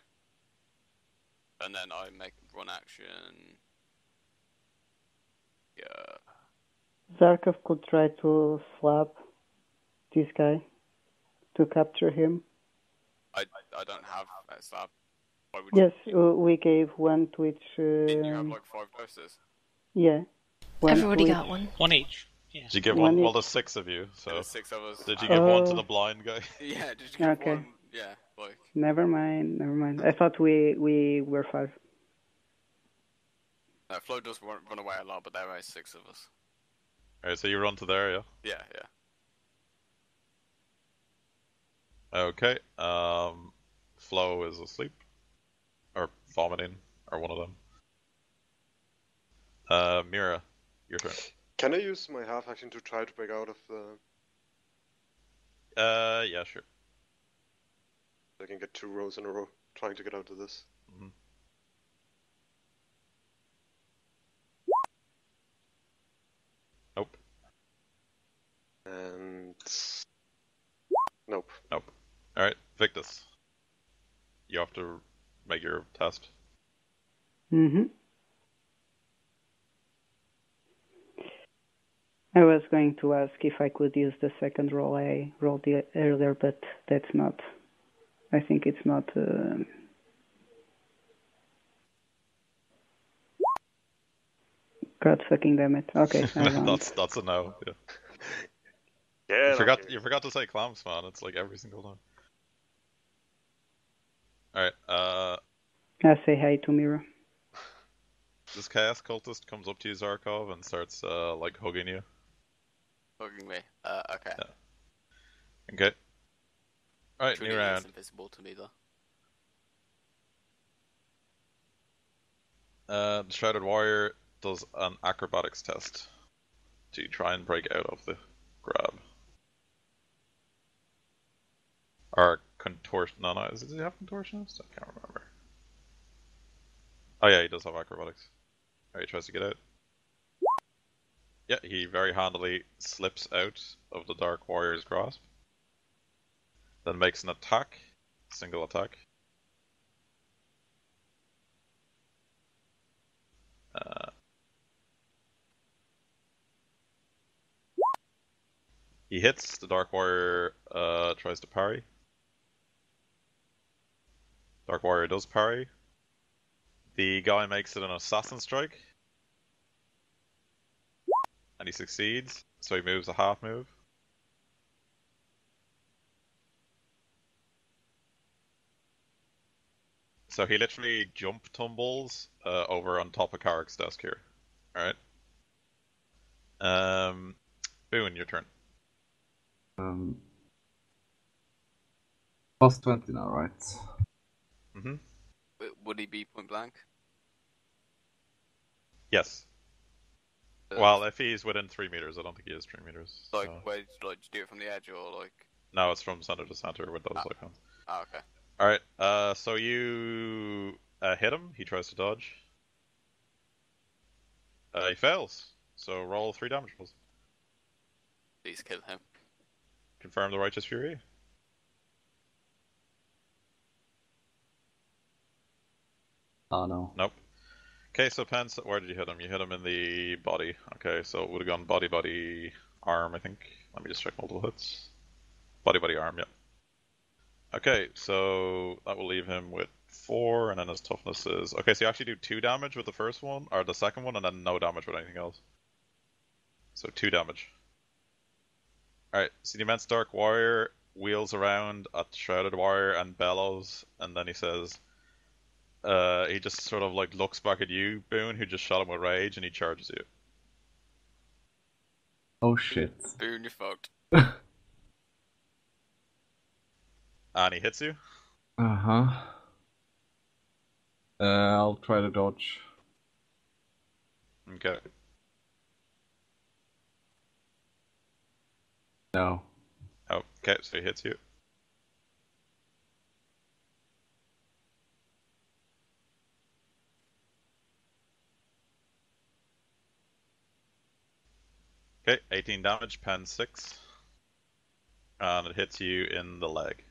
And then I make run action. Yeah. Zarkov could try to slap this guy to capture him. I don't have a slap. Yes, we gave one to each. Didn't you have like 5 doses? Yeah. Everybody got one. One each. Yeah. Did you give one? Well, there's 6 of you, so. There's 6 of us. Did you give one to the blind guy? Yeah, did you give one? Yeah, like. Never mind. I thought we were 5. Flo does run away a lot, but there are 6 of us. Alright, so you run to there, yeah? Yeah. Okay, Flo is asleep. Or vomiting, or one of them. Mira, your turn. Can I use my half action to try to break out of the... Yeah, sure. I can get 2 rows in a row trying to get out of this. Mm-hmm. Nope. And... Nope. Alright, Victus. You have to make your test. Mm-hmm. I was going to ask if I could use the second roll I rolled earlier, but that's not. I think it's not. God fucking damn it. Okay, I don't. that's a no. Yeah. Yeah, You forgot to say clamps, man. It's like every single time. Alright, I say hi to Mira. this chaos cultist comes up to you, Zarkov, and starts like hugging you. Hugging me. Okay. Yeah. Okay. Alright, Truly new is round. invisible to me though. The Shrouded Warrior does an acrobatics test to try and break out of the grab. Or contortion. No, does he have contortionist? I can't remember. Oh yeah, he does have acrobatics. Alright, he tries to get out. Yeah, he very handily slips out of the Dark Warrior's grasp. Then makes an attack. Single attack. He hits, the Dark Warrior tries to parry. Dark Warrior does parry. The guy makes it an assassin strike. And he succeeds, so he moves a half move. So he literally jump tumbles over on top of Carrick's desk here. Alright. Boone, your turn. Plus 20 now, right? Mm-hmm. Would he be point blank? Yes. Well, if he's within 3 meters, I don't think he is 3 meters. Like, so. where did you do it from the edge or like? No, it's from center to center with those icons. Oh, okay. Alright, so you hit him, he tries to dodge. He fails, so roll 3 damage rolls. Please kill him. Confirm the Righteous Fury. Oh no. Nope. Okay, so Pence, where did you hit him? You hit him in the body. Okay, so it would have gone body, arm, I think. Let me just check multiple hits. Body, arm, yeah. Okay, so that will leave him with 4, and then his toughness is... Okay, so you actually do 2 damage with the first one, or the second one, and then no damage with anything else. So 2 damage. Alright, so the immense Dark Warrior wheels around at Shrouded Warrior and bellows, and then he says... he just sort of like looks back at you, Boone, who just shot him with rage, and he charges you. Oh shit. Boone, you're fucked. And he hits you. Uh-huh. I'll try to dodge. Okay. No. Oh, okay, so he hits you. Okay, 18 damage, pen 6. And it hits you in the leg.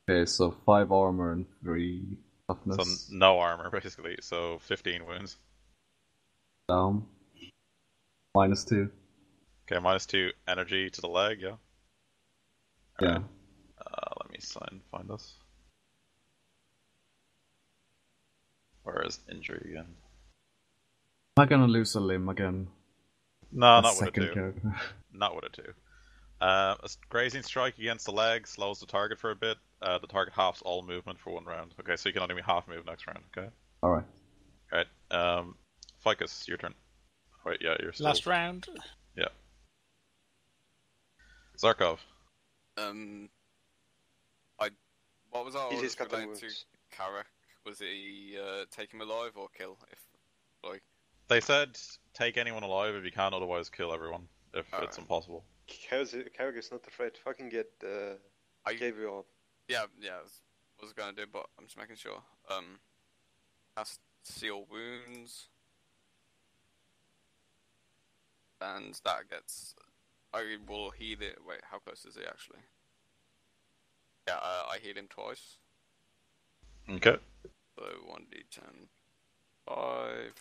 Okay, so 5 armor and 3 toughness. So no armor, basically. So 15 wounds. Down. -2. Okay, -2 energy to the leg, yeah? Yeah. Alright. Let me find this. Where is injury again? Am I gonna lose a limb again? No, A not with a second 2. character. Not with a 2. A grazing strike against the leg slows the target for a bit. The target halves all movement for 1 round. Okay, so you can only be half move next round, okay? Alright. Alright, Ficus, your turn. Wait, yeah, you're still... Last round. Yeah. Zarkov. What was our He orders just got the related to wounds. Carrick? Was he take him alive or kill? If like They said take anyone alive if you can, otherwise kill everyone if Alright. it's impossible. Carrick is not afraid. Fucking get Gabriel up. yeah, was gonna do, but I'm just making sure. Cast Seal Wounds, and that gets. I will heal it. Wait, how close is he actually? Yeah, I heal him twice. Okay. So 1d10, 5.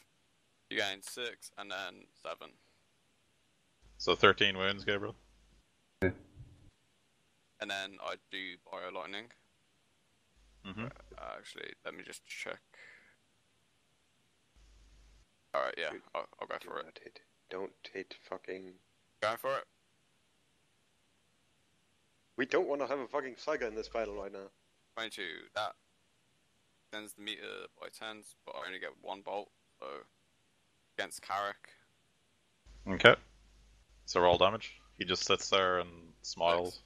You gain 6 and then 7. So 13 wounds, Gabriel. And then I do Bio Lightning. Mm-hmm. Actually, let me just check. Alright, yeah, Dude, I'll go Do for it. not hit. Don't hit fucking. Going for it? We don't want to have a fucking Psyker in this battle right now. 22. That sends the meter by 10s, but I only get 1 bolt, so against Carrick. Okay. So roll damage. He just sits there and smiles.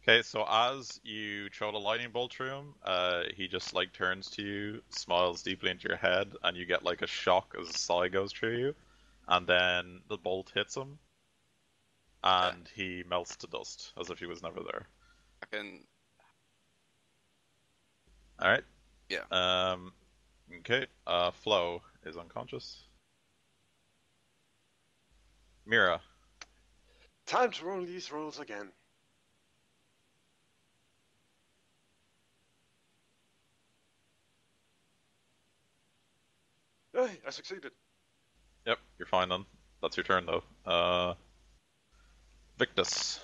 Okay, so as you throw the lightning bolt through him, he just like turns to you, smiles deeply into your head, and you get like a shock as a sigh goes through you, and then the bolt hits him, and he melts to dust as if he was never there. I can. All right. Yeah. Okay. Flo is unconscious. Mira. Time to roll these rolls again. Hey, I succeeded. Yep, you're fine then. That's your turn though. Victus.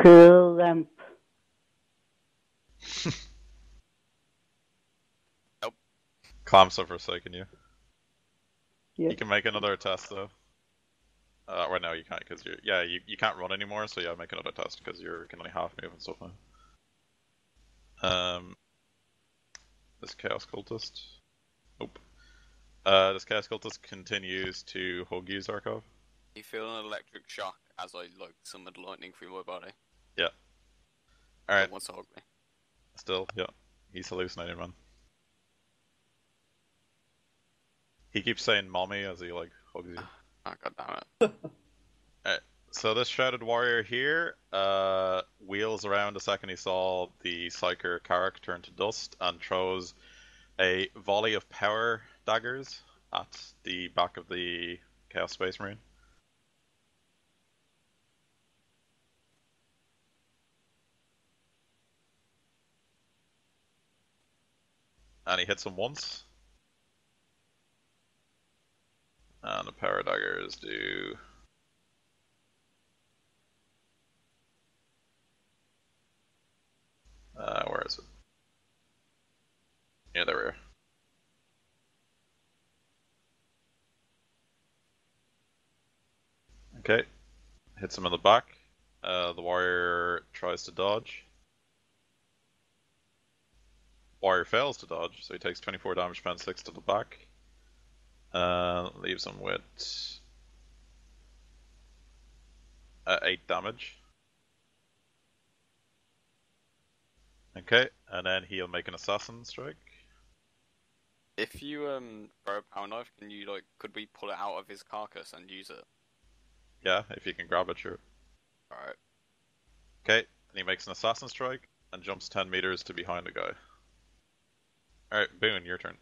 Clamp. Clamps have forsaken you. Yep. You can make another test though. Right now you can't because you can't run anymore. So yeah, make another test because you can only half move and stuff now. This chaos cultist. Nope. This chaos cultist continues to hug you, Zarkov. You feel an electric shock as I like summoned lightning through my body. Yeah. All right. He wants to hug me. Still, yeah. He's hallucinating, man. He keeps saying "mommy" as he like hugs you. Oh, God damn it. Alright, so this shrouded warrior here wheels around the second he saw the Psyker Carrick turn to dust and throws a volley of power daggers at the back of the Chaos Space Marine. And he hits him once. And the power daggers do... where is it? Yeah, there we are. Okay. Hits him in the back. The warrior tries to dodge. Warrior fails to dodge, so he takes 24 damage, spends 6 to the back. Leaves him with 8 damage. Okay, and then he'll make an assassin strike. If you throw a power knife, could we pull it out of his carcass and use it? Yeah, if you can grab it, sure. Alright. Okay, and he makes an assassin strike and jumps 10 meters to behind the guy. Alright, Boone, your turn.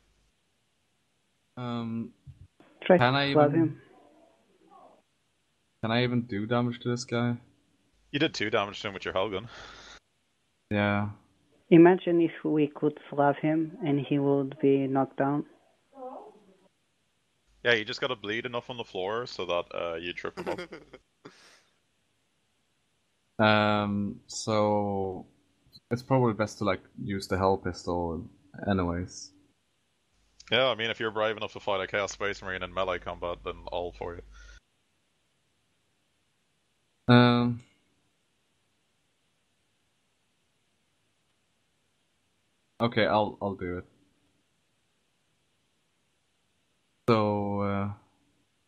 Try Can to I slap even- him. Can I even do damage to this guy? You did 2 damage to him with your Helgun. Yeah. Imagine if we could slap him and he would be knocked down. Yeah, you just gotta bleed enough on the floor so that you trip him up. So it's probably best to like use the Hell Pistol anyways. Yeah, I mean, if you're brave enough to fight a Chaos Space Marine in melee combat, then all for you. Okay, I'll do it. So,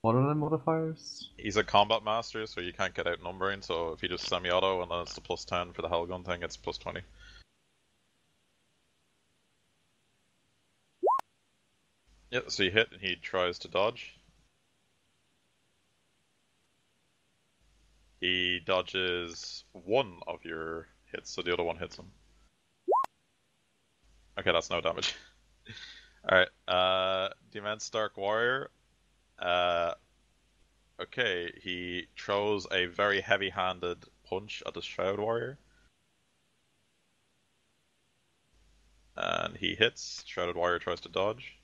what are the modifiers? He's a combat master, so you can't get outnumbering, so if you just semi-auto and then it's the plus 10 for the Hellgun thing, it's plus 20. Yeah, so you hit and he tries to dodge. He dodges one of your hits, so the other one hits him. Okay, that's no damage. Alright, the immense Stark Warrior. Okay, he throws a very heavy-handed punch at the Shroud Warrior. And he hits. Shrouded Warrior tries to dodge.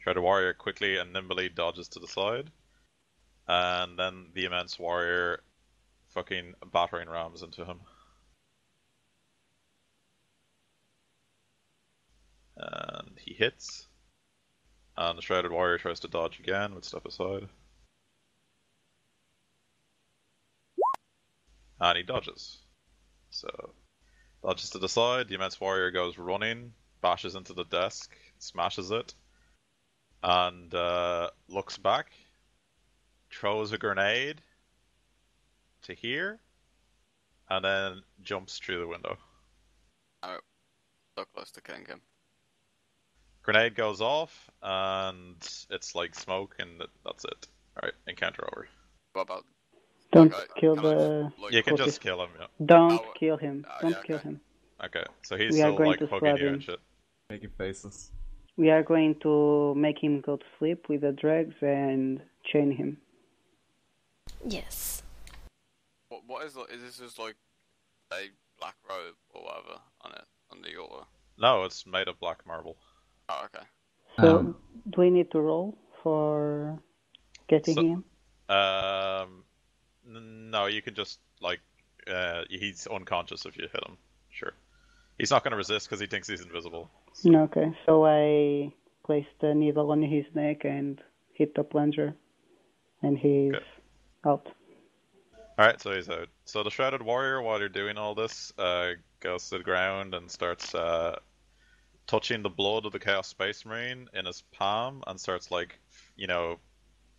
Shrouded Warrior quickly and nimbly dodges to the side. And then the Immense Warrior fucking battering rams into him. And he hits. And the Shrouded Warrior tries to dodge again with step aside. And he dodges. So, dodges to the side, the Immense Warrior goes running, bashes into the desk, smashes it, and looks back, throws a grenade to here, and then jumps through the window. Oh, so close to killing him. Grenade goes off, and it's like smoke, and that's it. Alright, encounter over. What about? Don't like, kill can I the. like, You can cultist. just kill him, yeah. Don't Oh, kill him. yeah, Don't kill okay. him. Okay, so he's We are still going like to hugging stab you him. and shit. Making faces. We are going to make him go to sleep with the drugs and chain him. Yes. What is this just like a black robe or whatever on it on the altar? No, it's made of black marble. Oh, okay. So, do we need to roll for getting So- him? No, you can just like he's unconscious if you hit him. Sure, he's not going to resist because he thinks he's invisible. So. No, okay. So I place the needle on his neck and hit the plunger, and he's Okay. out. All right, so he's out. So the Shrouded Warrior, while you're doing all this, goes to the ground and starts touching the blood of the Chaos Space Marine in his palm and starts like,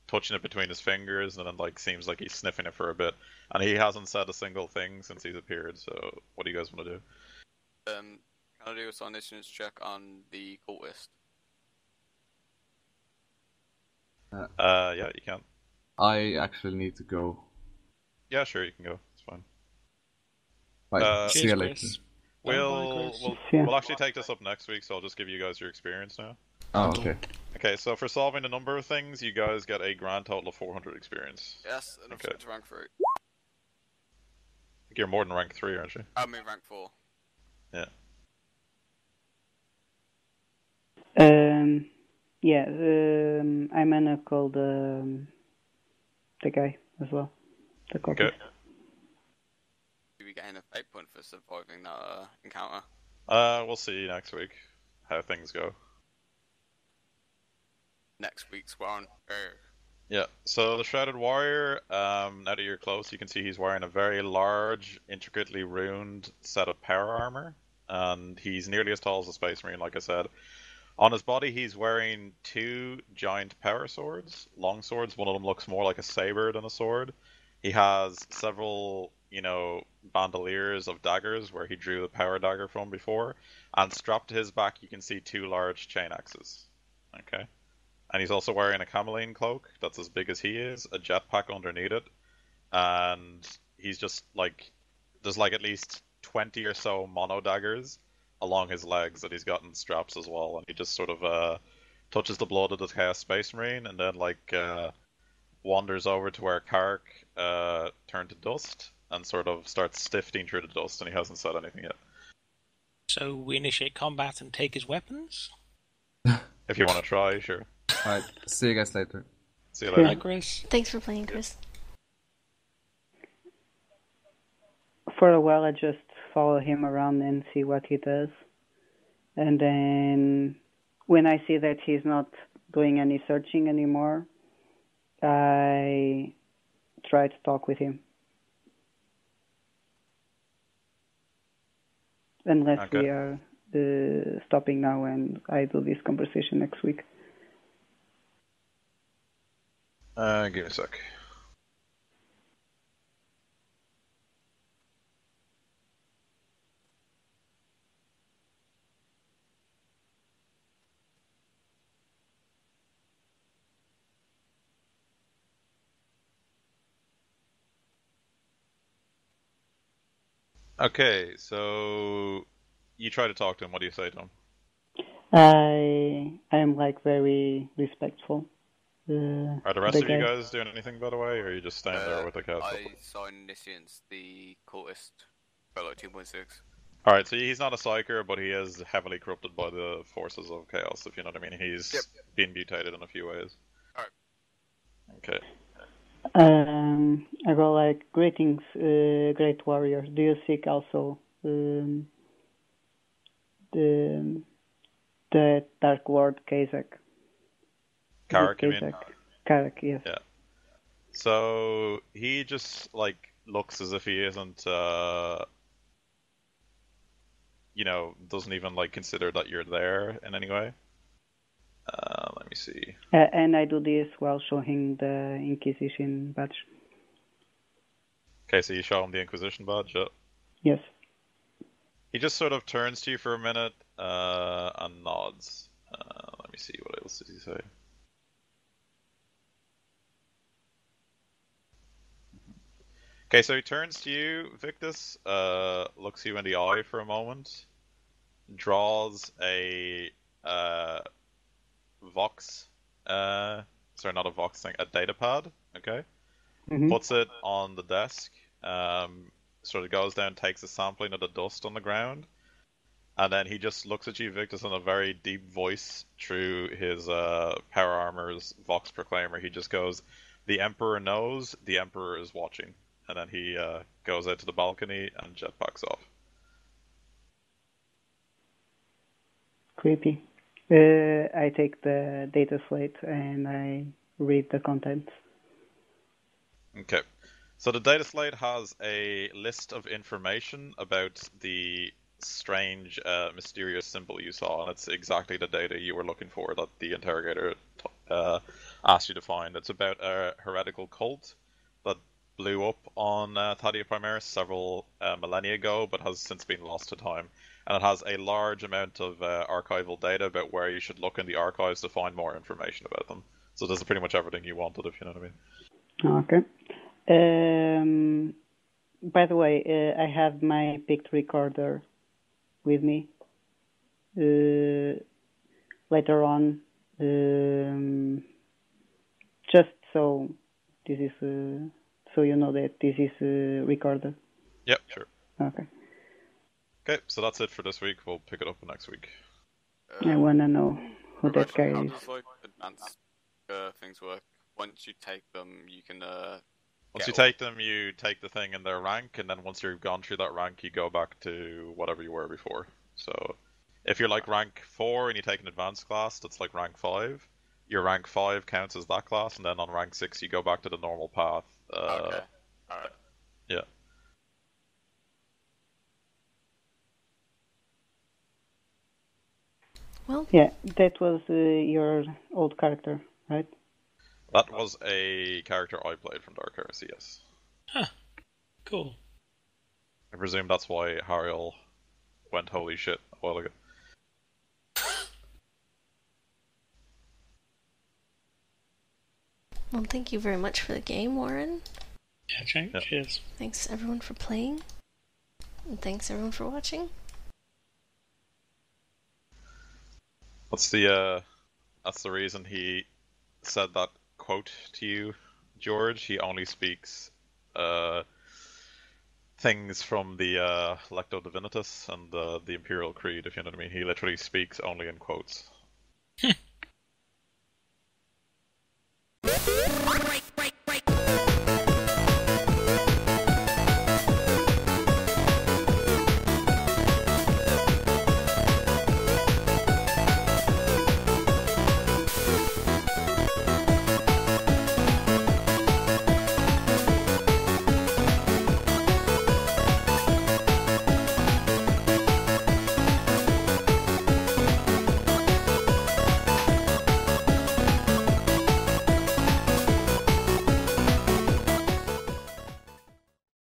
touching it between his fingers, and then like seems like he's sniffing it for a bit. And he hasn't said a single thing since he's appeared. So what do you guys want to do? Can I do a Science check on the cultist? Yeah, you can. I actually need to go. Yeah, sure, you can go. It's fine. Right, see Cheers, you later. Chris. We'll Chris. we'll, Yeah. we'll actually take this up next week, so I'll just give you guys your experience now. Oh, okay. Okay, so for solving a number of things, you guys get a grand total of 400 experience. Yes, enough Okay. to rank 3. I think you're more than rank 3, aren't you? I mean rank 4. Yeah. I'm gonna call the guy as well. The cultist. Okay. Do we gain a fate point for surviving that encounter? We'll see next week how things go. Next week's one. Yeah, so the Shrouded Warrior, now that you're close, you can see he's wearing a very large, intricately runed set of power armor, and he's nearly as tall as a Space Marine, like I said. On his body, he's wearing 2 giant power swords, long swords. One of them looks more like a saber than a sword. He has several, bandoliers of daggers where he drew the power dagger from before, and strapped to his back, you can see 2 large chain axes. Okay. And he's also wearing a cameline cloak that's as big as he is, a jetpack underneath it, and he's just like, there's like at least 20 or so mono daggers along his legs that he's got in straps as well, and he just sort of touches the blood of the Chaos Space Marine, and then like wanders over to where Kark turned to dust, and sort of starts sifting through the dust, and he hasn't said anything yet. So we initiate combat and take his weapons? If you want to try, sure. Alright, see you guys later. See you Hi, later. Chris. Thanks for playing, Chris. For a while, I just follow him around and see what he does. And then when I see that he's not doing any searching anymore, I try to talk with him. Unless Okay. we are stopping now and I do this conversation next week. Give me a sec. Okay, so you try to talk to him. What do you say to him? I am like very respectful. Are the rest the of you guy. guys doing anything, by the way, or are you just staying there with the cat? I saw Niscience, the cultist, for like 2.6. Alright, so he's not a psyker, but he is heavily corrupted by the forces of chaos, if you know what I mean. He's been mutated in a few ways. Alright. Okay. I go like, greetings, great warriors. Do you seek also the Dark Lord Kazak? Karak, you mean? Karak, yes. Yeah. So he just like looks as if he isn't, doesn't even like consider that you're there in any way. Let me see. And I do this while showing the Inquisition badge. Okay, so you show him the Inquisition badge. Yeah. Yes. He just sort of turns to you for a minute and nods. Let me see, what else did he say? Okay, so he turns to you, Victus, looks you in the eye for a moment, draws a Vox, sorry, not a Vox thing, a data pad, okay? Mm-hmm. Puts it on the desk, sort of goes down, takes a sampling of the dust on the ground, and then he just looks at you, Victus, in a very deep voice through his Power Armor's Vox Proclaimer. He just goes, "The Emperor knows, the Emperor is watching." And then he goes out to the balcony and jetpacks off. Creepy. I take the data slate and I read the contents. Okay. So the data slate has a list of information about the strange, mysterious symbol you saw, and it's exactly the data you were looking for that the interrogator asked you to find. It's about a heretical cult that blew up on Thadia Primaris several millennia ago, but has since been lost to time. And it has a large amount of archival data about where you should look in the archives to find more information about them. So this is pretty much everything you wanted, if you know what I mean. Okay. By the way, I have my picked recorder with me. Later on, just so this is so you know that this is recorded. Yep, sure. Okay. Okay, so that's it for this week. We'll pick it up next week. I wanna know who that guy How is. does like advanced things work? Once you take them, you can. Once you take them, you take the thing in their rank, and then once you've gone through that rank, you go back to whatever you were before. So, if you're like rank 4 and you take an advanced class, that's like rank 5. Your rank 5 counts as that class, and then on rank 6, you go back to the normal path. Okay. Alright. Yeah. Well, Yeah, that was your old character, right? That was a character I played from Dark Heresy, yes. Huh. Cool. I presume that's why Hariel went holy shit a while ago. well, thank you very much for the game, Warren. Yeah, cheers. Thanks everyone for playing. And thanks everyone for watching. That's the reason he said that quote to you, George. He only speaks things from the Lecto Divinitus and the Imperial Creed, if you know what I mean. He literally speaks only in quotes.